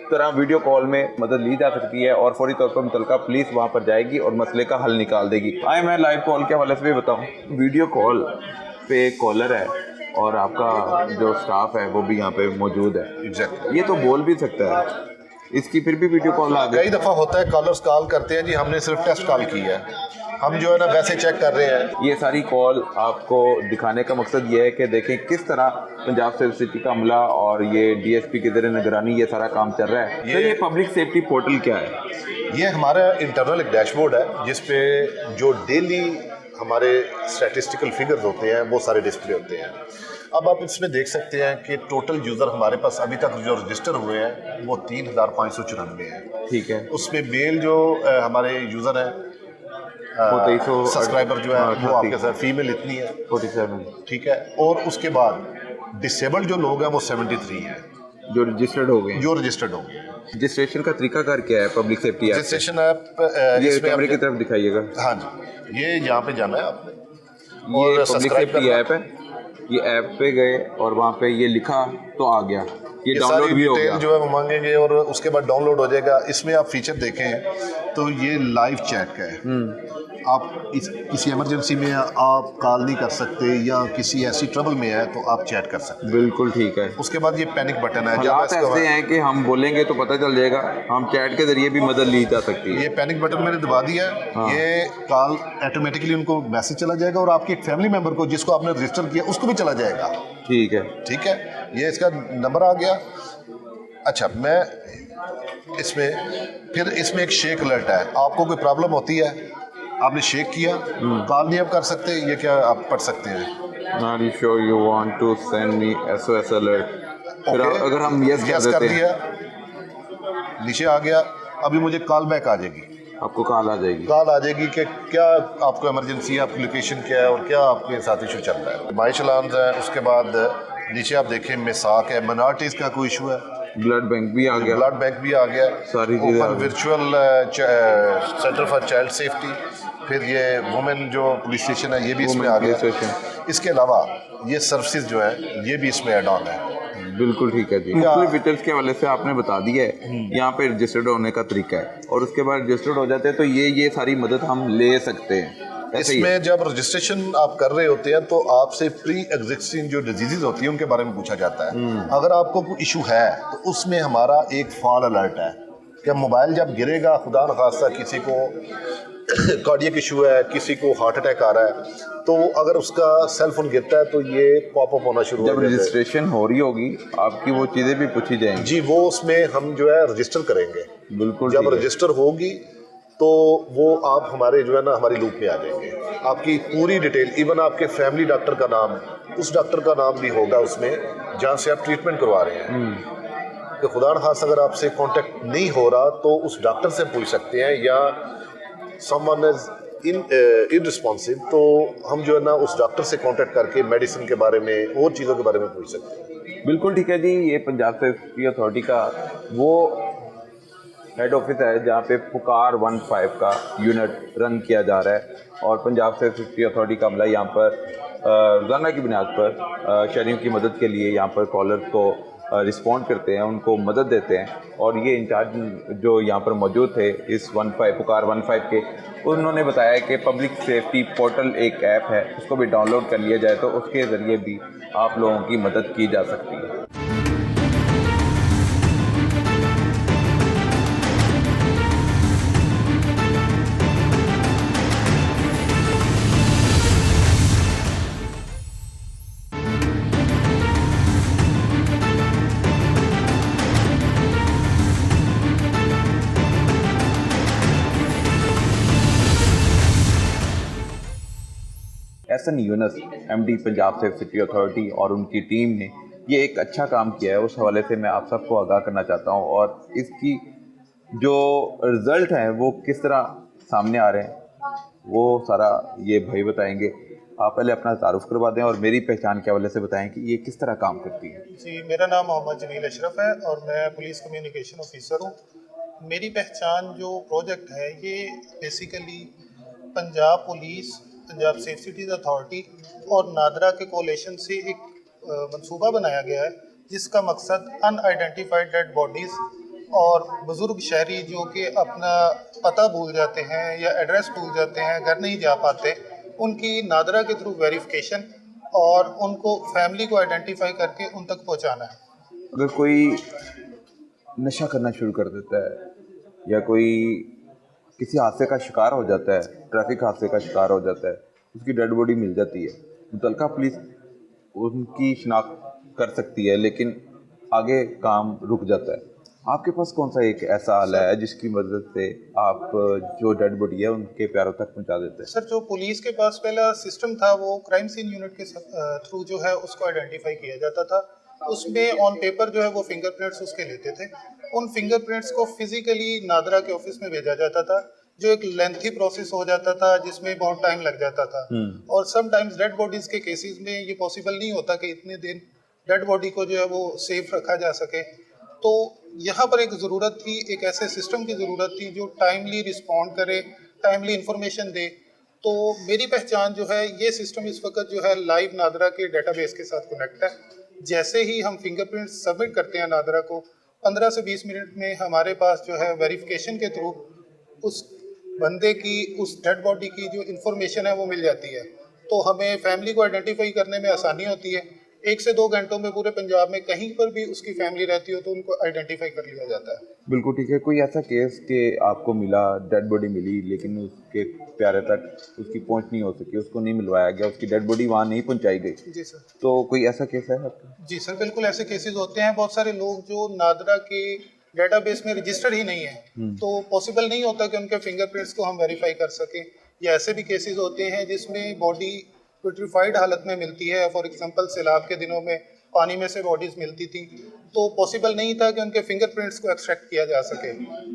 Speaker 1: तरह वीडियो कॉल में मदद ली जा सकती है और फौरी तौर पर मुतलका पुलिस वहाँ पर जाएगी और मसले का हल निकाल देगी। आए मैं लाइव कॉल के हवाले से भी बताऊँ, वीडियो कॉल पे कॉलर है और आपका जो स्टाफ है वो भी यहाँ पे मौजूद है।
Speaker 4: एग्जैक्टली।
Speaker 1: ये तो बोल भी सकता है, इसकी फिर भी वीडियो कॉल आ गई।
Speaker 4: कई दफ़ा होता है कॉलर्स कॉल करते हैं जी, हमने सिर्फ टेस्ट कॉल की है, हम जो है ना वैसे चेक कर रहे हैं।
Speaker 1: ये सारी कॉल आपको दिखाने का मकसद ये है कि देखें किस तरह पंजाब सेफ सिटी का अमला और ये DSP की ज़रिए निगरानी ये सारा काम चल रहा है। तो ये पब्लिक सेफ्टी पोर्टल क्या है?
Speaker 4: ये हमारा इंटरनल एक डैशबोर्ड है जिसपे जो डेली हमारे स्टैटिस्टिकल फिगर्स होते हैं वो सारे डिस्प्ले होते हैं। अब आप इसमें देख सकते हैं कि टोटल यूज़र हमारे पास अभी तक जो रजिस्टर हुए हैं वो 3594 हैं।
Speaker 1: ठीक है।
Speaker 4: उसमें मेल जो हमारे यूज़र हैं
Speaker 1: वो 2300
Speaker 4: सब्सक्राइबर जो है वो
Speaker 1: 38
Speaker 4: आपके साथ, फीमेल इतनी है
Speaker 1: 47
Speaker 4: ठीक है। और उसके बाद डिसेबल्ड जो लोग हैं वो 73 हैं
Speaker 1: जो रजिस्टर्ड हो गए।
Speaker 4: जो रजिस्टर्ड होंगे।
Speaker 1: रजिस्ट्रेशन का तरीकाकार क्या है public safety app?
Speaker 4: Registration app
Speaker 1: ये कैमरे की तरफ दिखाइएगा।
Speaker 4: हाँ जी, ये यहाँ पे जाना है आपने
Speaker 1: ये
Speaker 4: और
Speaker 1: पब्लिक
Speaker 4: सब्सक्राइब
Speaker 1: सेफ्टी
Speaker 4: करना।
Speaker 1: ऐप है, ये ऐप पे गए और वहाँ पे ये लिखा तो आ गया, ये डाउनलोड
Speaker 4: सारी
Speaker 1: भी हो
Speaker 4: डिटेल
Speaker 1: गया।
Speaker 4: जो है वो मांगेंगे और उसके बाद डाउनलोड हो जाएगा। इसमें आप फीचर देखें तो ये लाइव चैट का है। आप किसी इमरजेंसी में आप कॉल नहीं कर सकते या किसी ऐसी ट्रबल में है तो आप चैट कर सकते हैं।
Speaker 1: बिल्कुल ठीक है।
Speaker 4: उसके बाद ये पैनिक बटन है,
Speaker 1: हालात
Speaker 4: इसको
Speaker 1: ऐसे हैं कि हम बोलेंगे तो पता चल जाएगा, हम चैट के जरिए भी मदद ली जा सकती है।
Speaker 4: ये पैनिक बटन मैंने दबा दिया है।
Speaker 1: हाँ।
Speaker 4: ये कॉल ऑटोमेटिकली उनको मैसेज चला जाएगा और आपके एक फैमिली मेंबर को जिसको आपने रजिस्टर किया उसको भी चला जाएगा।
Speaker 1: ठीक है।
Speaker 4: ठीक है, ये इसका नंबर आ गया। अच्छा, मैं इसमें एक शेक अलर्ट है। आपको कोई प्रॉब्लम होती है, आपने शेक किया, कॉल नहीं आप कर सकते, ये क्या आप पढ़ सकते हैं?
Speaker 1: Are you sure you want to send me SOS alert? फिर
Speaker 4: Okay,
Speaker 1: अगर हम यस
Speaker 4: yes
Speaker 1: कर
Speaker 4: कर
Speaker 1: देते हैं,
Speaker 4: दिया, नीचे आ गया। अभी मुझे कॉल बैक आ जाएगी,
Speaker 1: आपको कॉल आ जाएगी।
Speaker 4: कॉल आ जाएगी कि क्या आपको इमरजेंसी है, आपकी लोकेशन क्या है और क्या आपके साथ इशू चल रहा है। माई चलान है। उसके बाद नीचे आप देखें मिसाक है, मिनॉरिटीज़ का कोई इशू है,
Speaker 1: ब्लड बैंक भी आ गया।
Speaker 4: ब्लड बैंक भी आ गया,
Speaker 1: सारी चीज़ें आ
Speaker 4: ओपन
Speaker 1: गई।
Speaker 4: Virtual centre for child safety, फिर ये वुमेन जो पुलिस स्टेशन है ये भी इसमें आ
Speaker 1: पुलिस
Speaker 4: गया।
Speaker 1: स्टेशन।
Speaker 4: इसके अलावा ये सर्विसेज जो है ये भी इसमें ऐड ऑन है।
Speaker 1: बिल्कुल ठीक है जी। मुख्तलिफ फीचर्स के हवाले से आपने बता दिया है, यहाँ पे रजिस्टर्ड होने का तरीका है और उसके बाद रजिस्टर्ड हो जाते हैं तो ये सारी मदद हम ले सकते हैं। ऐसे ही है।
Speaker 4: इसमें जब रजिस्ट्रेशन आप कर रहे होते हैं तो आपसे प्री एग्जिस्टिंग जो डिजीजेज होती है उनके बारे में पूछा जाता है। अगर आपको कोई इशू है तो उसमें हमारा एक फॉल अलर्ट है कि मोबाइल जब गिरेगा, खुदा न खास्ता किसी को कार्डियक इशू है, किसी को हार्ट अटैक आ रहा है, तो अगर उसका सेल फोन गिरता है तो ये पॉपअप होना शुरू हो
Speaker 1: जब
Speaker 4: जाता है।
Speaker 1: रजिस्ट्रेशन हो रही होगी आपकी वो चीज़ें भी पूछी जाएंगी
Speaker 4: जी, वो उसमें हम जो है रजिस्टर करेंगे।
Speaker 1: बिल्कुल
Speaker 4: जब
Speaker 1: ठीक है।
Speaker 4: रजिस्टर होगी तो वो आप हमारे जो है ना हमारी लूप में आ जाएंगे। आपकी पूरी डिटेल, इवन आपके फैमिली डॉक्टर का नाम, उस डॉक्टर का नाम भी होगा उसमें जहाँ से आप ट्रीटमेंट करवा रहे हैं। कि खुदा न खास्ता अगर आपसे कांटेक्ट नहीं हो रहा तो उस डॉक्टर से पूछ सकते हैं, या समवन इज इनरिस्पॉन्सिव तो हम जो है ना उस डॉक्टर से कांटेक्ट करके मेडिसिन के बारे में और चीज़ों के बारे में पूछ सकते हैं।
Speaker 1: बिल्कुल ठीक है जी। ये पंजाब सेफ्टी अथॉरिटी का वो हेड ऑफिस है जहाँ पे पुकार 15 का यूनिट रन किया जा रहा है और पंजाब सेफ्टी अथॉरिटी का अमला यहाँ पर रोज़ाना की बुनियाद पर शहरियों की मदद के लिए यहाँ पर कॉलर को रिस्पॉन्ड करते हैं, उनको मदद देते हैं। और ये इंचार्ज जो यहाँ पर मौजूद थे इस 15 पुकार 15 के, उन्होंने बताया कि पब्लिक सेफ्टी पोर्टल एक ऐप है, उसको भी डाउनलोड कर लिया जाए तो उसके ज़रिए भी आप लोगों की मदद की जा सकती है। Ehsan Yunus MD Punjab safe city authority और उनकी टीम ने ये एक अच्छा काम किया है, उस हवाले से मैं आप सबको आगाह करना चाहता हूँ। और इसकी जो रिज़ल्ट हैं वो किस तरह सामने आ रहे हैं वो सारा ये भाई बताएंगे। आप पहले अपना तारुफ करवा दें और मेरी पहचान के हवाले से बताएं कि ये किस तरह काम करती है।
Speaker 5: जी, मेरा नाम मोहम्मद जमील अशरफ है और मैं पुलिस कम्युनिकेशन ऑफिसर हूँ। मेरी पहचान जो प्रोजेक्ट है ये basically Punjab police, Punjab safe cities authority और नादरा के कोलेशन से एक मंसूबा बनाया गया है जिसका मकसद अनआइडेंटिफाइड डेड बॉडीज़ और बुज़ुर्ग शहरी जो कि अपना पता भूल जाते हैं या एड्रेस भूल जाते हैं, घर नहीं जा पाते, उनकी नादरा के थ्रू वेरिफिकेशन और उनको फैमिली को आइडेंटिफाई करके उन तक पहुंचाना है।
Speaker 1: अगर कोई नशा करना शुरू कर देता है या कोई किसी हादसे का शिकार हो जाता है, ट्रैफिक हादसे का शिकार हो जाता है, उसकी डेड बॉडी मिल जाती है, मुतलका पुलिस उनकी शिनाख्त कर सकती है लेकिन आगे काम रुक जाता है। आपके पास कौन सा एक ऐसा आला है जिसकी मदद से आप जो डेड बॉडी है उनके प्यारों तक पहुंचा देते हैं?
Speaker 5: सर, जो पुलिस के पास पहला सिस्टम था वो क्राइम सीन यूनिट के थ्रू जो है उसको आइडेंटिफाई किया जाता था। उसमें ऑन पेपर जो है वो फिंगरप्रिंट्स उसके लेते थे। उन फिंगरप्रिंट्स को फिजिकली नादरा के ऑफिस में भेजा जाता था, जो एक लेंथी प्रोसेस हो जाता था जिसमें बहुत टाइम लग जाता था। और समटाइम्स डेड बॉडीज़ के केसेस में ये पॉसिबल नहीं होता कि इतने दिन डेड बॉडी को जो है वो सेफ रखा जा सके। तो यहाँ पर एक ज़रूरत थी, एक ऐसे सिस्टम की ज़रूरत थी जो टाइमली रिस्पॉन्ड करे, टाइमली इंफॉर्मेशन दे। तो मेरी पहचान जो है ये सिस्टम इस वक्त जो है लाइव नादरा के डेटाबेस के साथ कनेक्ट है। जैसे ही हम फिंगरप्रिंट सबमिट करते हैं नादरा को, 15 से 20 मिनट में हमारे पास जो है वेरिफिकेशन के थ्रू उस बंदे की, उस डेड बॉडी की जो इन्फॉर्मेशन है वो मिल जाती है। तो हमें फैमिली को आइडेंटिफाई करने में आसानी होती है। 1 से 2 घंटों में पूरे पंजाब में कहीं पर भी उसकी फैमिली रहती हो तो उनको आइडेंटिफाई कर लिया जाता है।
Speaker 1: बिल्कुल ठीक है। कोई ऐसा केस कि आपको मिला, डेड बॉडी मिली लेकिन उसके प्यारे तक उसकी पहुंच नहीं हो सकी, उसको नहीं मिलवाया गया, उसकी डेड बॉडी वहाँ नहीं पहुंचाई गई?
Speaker 5: जी सर।
Speaker 1: तो कोई ऐसा केस है आपका?
Speaker 5: जी सर, बिल्कुल ऐसे केसेस होते हैं। बहुत सारे लोग जो नादरा के डेटाबेस में रजिस्टर ही नहीं है, तो पॉसिबल नहीं होता कि उनके फिंगरप्रिंट्स को हम वेरीफाई कर सकें। या ऐसे भी केसेस होते हैं जिसमें बॉडी विट्रीफाइड हालत में मिलती है। फॉर एग्जांपल सैलाब के दिनों में पानी में से बॉडीज़ मिलती थी, तो पॉसिबल नहीं था कि उनके फिंगरप्रिंट्स को एक्सट्रैक्ट किया जा सके।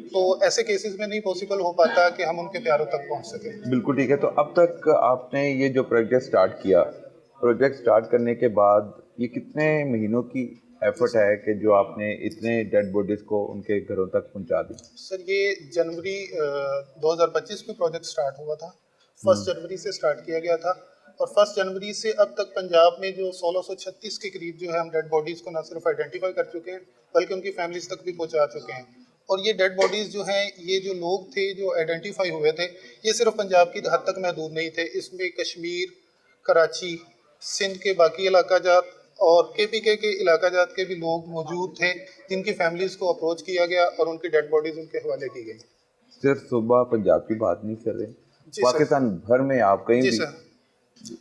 Speaker 5: तो ऐसे केसेस में नहीं पॉसिबल हो पाता कि हम उनके प्यारों तक पहुंच सकें।
Speaker 1: बिल्कुल ठीक है। तो अब तक आपने ये जो प्रोजेक्ट स्टार्ट किया, प्रोजेक्ट स्टार्ट करने के बाद ये कितने महीनों की एफर्ट है कि जो आपने इतने डेड बॉडीज़ को उनके घरों तक पहुंचा दी? सर,
Speaker 5: ये जनवरी 2025 में प्रोजेक्ट स्टार्ट हुआ था। 1 जनवरी से स्टार्ट किया गया था और 1 जनवरी से अब तक पंजाब में जो 1636 के करीब जो है हम डेड बॉडीज़ को न सिर्फ आइडेंटिफाई कर चुके हैं बल्कि उनकी फैमिलीज तक भी पहुंचा चुके हैं। और ये डेड बॉडीज़ जो हैं, ये जो लोग थे जो आइडेंटिफाई हुए थे, ये सिर्फ पंजाब की हद तक महदूद नहीं थे। इसमें कश्मीर, कराची, सिंध के बाकी इलाका जात और KPK के इलाका जात के भी लोग मौजूद थे जिनकी फैमिलीज़ को अप्रोच किया गया और उनकी डेड बॉडीज़ उनके हवाले की गई।
Speaker 1: सिर्फ सुबह पंजाब की बात नहीं कर रहे, पाकिस्तान भर में आप कहीं भी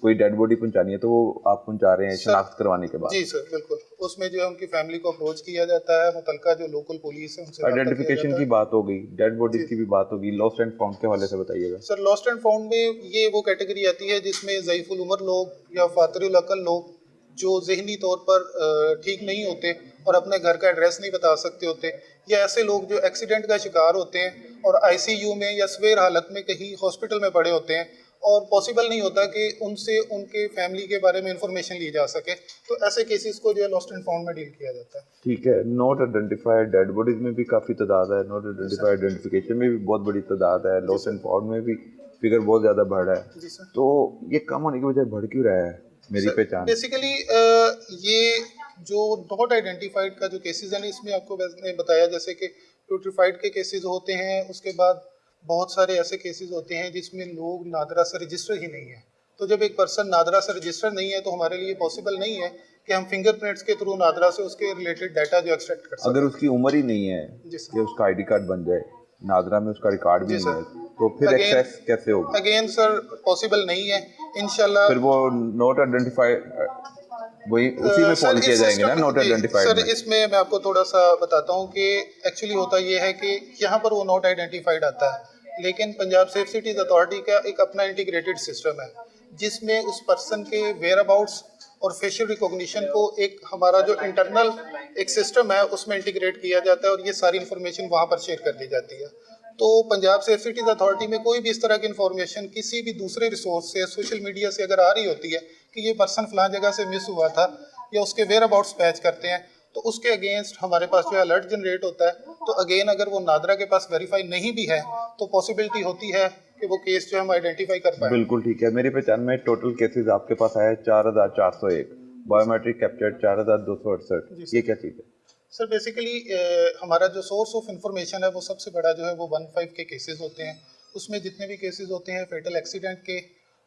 Speaker 1: कोई डेड बॉडी पहुंचानी है तो वो आप पहुंचा रहे हैं शनाख्त करवाने के बाद?
Speaker 5: जी सर, बिल्कुल। उसमें जो है उनकी फैमिली को अप्रोच किया जाता है, मुतलका जो लोकल पुलिस है उनसे
Speaker 1: आइडेंटिफिकेशन की बात हो गई, डेड बॉडीज की भी बात होगी, लॉस्ट एंड फाउंड के हवाले से बताइएगा।
Speaker 5: सर, लॉस्ट एंड फाउंड में ये वो कैटेगरी आती है जिसमें ज़ईफुल उमर लोग या फातरुल अकल लोग जो ज़हनी तौर पर ठीक नहीं होते और अपने घर का एड्रेस नहीं बता सकते होते, या ऐसे लोग जो एक्सीडेंट का शिकार होते हैं और ICU में या सवेर हालत में कहीं हॉस्पिटल में पड़े होते हैं और पॉसिबल नहीं होता कि उनसे उनके फैमिली के बारे में इंफॉर्मेशन ली जा सके। तो ऐसे केसेस को जो है लॉस्ट एंड फाउंड में डील किया जाता है।
Speaker 1: ठीक है। नॉट आइडेंटिफाइड डेड बॉडीज में भी काफ़ी तादाद है, नॉट आइडेंटिफाइड आइडेंटिफिकेशन में भी बहुत बड़ी तादाद है, लॉस्ट एंड फाउंड में भी फिगर बहुत ज़्यादा बढ़ रहा है।
Speaker 5: जी सर।
Speaker 1: तो ये कम होने की वजह बढ़ क्यों रहा है? मेरी पहचान।
Speaker 5: बेसिकली ये जो नॉट आइडेंटिफाइड का जो केसेस हैं, इसमें आपको मैंने बताया जैसे कि प्यूट्रीफाइड के केसेस होते हैं, उसके बाद बहुत सारे ऐसे केसेस होते हैं जिसमें लोग नादरा से रजिस्टर ही नहीं है। तो जब एक पर्सन नादरा से रजिस्टर नहीं है तो हमारे लिए पॉसिबल नहीं है कि हम फिंगरप्रिंट्स के थ्रू नादरा से उसके रिलेटेड डाटा जो एक्सट्रैक्ट कर सकते
Speaker 1: अगर उसकी उम्र ही नहीं है
Speaker 5: जी सर।
Speaker 1: कि उसका आईडी कार्ड बन जाए, नादरा में उसका रिकॉर्ड भी
Speaker 5: जी
Speaker 1: नहीं
Speaker 5: सर।
Speaker 1: है, तो फिर
Speaker 5: Again-
Speaker 1: एक्सेस कैसे होगा?
Speaker 5: अगेन सर पॉसिबल नहीं है इंशाल्लाह।
Speaker 1: फिर वो नोट आइडेंटिफाइड वही उसी में
Speaker 5: सर,
Speaker 1: फॉल
Speaker 5: इस
Speaker 1: किए जाएंगे ना,
Speaker 5: system-
Speaker 1: नोट
Speaker 5: जी,
Speaker 1: आइडेंटिफाइड
Speaker 5: सर
Speaker 1: में।
Speaker 5: इसमें मैं आपको थोड़ा सा बताता हूँ कि एक्चुअली होता ये है कि यहाँ पर वो नोट आइडेंटिफाइड आता है, लेकिन पंजाब सेफ सिटीज अथॉरिटी का एक अपना इंटीग्रेटेड सिस्टम है जिसमें उस पर्सन के वेयर अबाउट्स और फेशियल रिकॉग्निशन को एक हमारा जो इंटरनल एक सिस्टम है उसमें इंटीग्रेट किया जाता है और ये सारी इन्फॉर्मेशन वहाँ पर शेयर कर दी जाती है। तो पंजाब सेफ सिटीज अथॉरिटी में कोई भी इस तरह की इन्फॉर्मेशन किसी भी दूसरे रिसोर्स से, सोशल मीडिया से अगर आ रही होती है कि ये पर्सन फलां जगह से मिस हुआ था या उसके वेयर अबाउट्स पैच करते हैं, तो उसके अगेंस्ट हमारे पास जो है अलर्ट जनरेट होता है। तो अगेन अगर वो नादरा के पास वेरीफाई नहीं भी है तो पॉसिबिलिटी होती है कि वो केस जो हम आइडेंटिफाई कर पाए।
Speaker 1: बिल्कुल ठीक है। मेरी पहचान में टोटल केसेस आपके पास आए 4401, बायोमेट्रिक कैप्चर्ड 4268। ये क्या चीज़ है?
Speaker 5: सर बेसिकली हमारा जो सोर्स ऑफ इंफॉर्मेशन है वो सबसे बड़ा जो है वो 15 के केसेस होते हैं। उसमें जितने भी केसेस होते हैं फेटल एक्सीडेंट के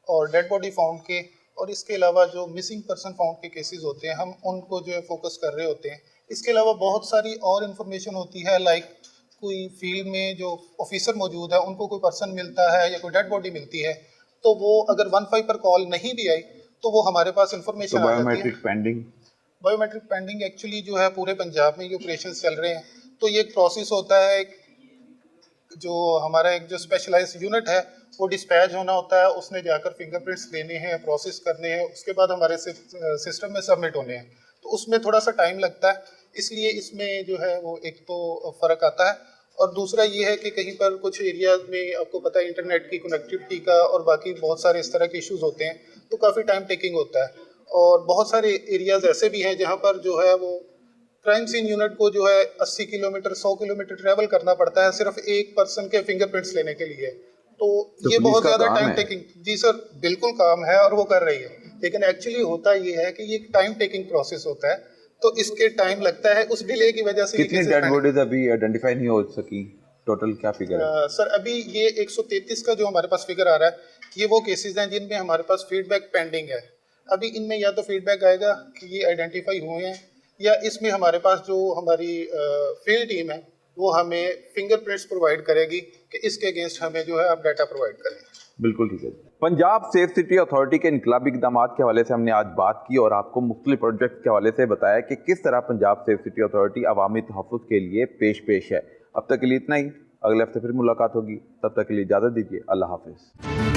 Speaker 5: और डेड बॉडी फाउंड के, और इसके अलावा जो मिसिंग पर्सन फाउंड के केसेस होते हैं हम उनको जो है फोकस कर रहे होते हैं। इसके अलावा बहुत सारी और इन्फॉर्मेशन होती है, लाइक कोई फील्ड में जो ऑफिसर मौजूद है उनको कोई पर्सन मिलता है या कोई डेड बॉडी मिलती है, तो वो अगर 15 पर कॉल नहीं भी आई तो वो हमारे पास इन्फॉर्मेशन
Speaker 1: तो
Speaker 5: आ जाती है।
Speaker 1: Biometric pending,
Speaker 5: biometric pending actually जो है पूरे पंजाब में ये ऑपरेशन चल रहे हैं, तो ये एक प्रोसेस होता है जो हमारा एक जो स्पेशलाइज्ड यूनिट है वो डिस्पैच होना होता है, उसने जाकर फिंगरप्रिंट्स लेने हैं, प्रोसेस करने हैं, उसके बाद हमारे सिस्टम में सबमिट होने हैं, तो उसमें थोड़ा सा टाइम लगता है। इसलिए इसमें जो है वो एक तो फ़र्क आता है, और दूसरा ये है कि कहीं पर कुछ एरियाज में आपको पता है इंटरनेट की कनेक्टिविटी का और बाकी बहुत सारे इस तरह के इश्यूज होते हैं, तो काफ़ी टाइम टेकिंग होता है। और बहुत सारे एरियाज ऐसे भी हैं जहाँ पर जो है वो क्राइम सीन यूनिट को जो है 80 किलोमीटर 100 किलोमीटर ट्रैवल करना पड़ता है सिर्फ एक पर्सन के फिंगरप्रिंट्स लेने के लिए। तो ये
Speaker 1: पुलिस
Speaker 5: बहुत
Speaker 1: का
Speaker 5: ज़्यादा
Speaker 1: काम
Speaker 5: टाइम
Speaker 1: है।
Speaker 5: टेकिंग, जी सर बिल्कुल काम है और वो कर रही है, लेकिन एक्चुअली होता ये है कि ये टाइम टेकिंग प्रोसेस होता है, तो इसके टाइम लगता है। उस डिले की वजह से ये
Speaker 1: कितनी
Speaker 5: cases
Speaker 1: डेड
Speaker 5: pending-
Speaker 1: बॉडीज अभी आइडेंटिफाई नहीं हो सकी? टोटल क्या फिगर है?
Speaker 5: सर अभी ये 133 का जो हमारे पास फिगर आ रहा है, ये वो केसेस हैं जिनमें हमारे पास फीडबैक पेंडिंग है। अभी इनमें या तो फीडबैक आएगा कि ये आइडेंटिफाई हुए हैं, या इसमें हमारे पास जो हमारी फील्ड टीम है वो हमें फिंगरप्रिंट्स प्रोवाइड करेगी कि इसके अगेंस्ट हमें जो है आप डाटा प्रोवाइड करें।
Speaker 1: बिल्कुल ठीक है। पंजाब सेफ सिटी अथॉरिटी के इनकलाबी इक़दाम के हवाले से हमने आज बात की और आपको मुख्तलिफ प्रोजेक्ट के हवाले से बताया कि किस तरह पंजाब सेफ सिटी अथॉरिटी अवामी तहफ़्फ़ुज़ के लिए पेश है। अब तक के लिए इतना ही, अगले हफ्ते फिर मुलाकात होगी, तब तक के लिए इजाज़त दीजिए। अल्लाह हाफ़िज़।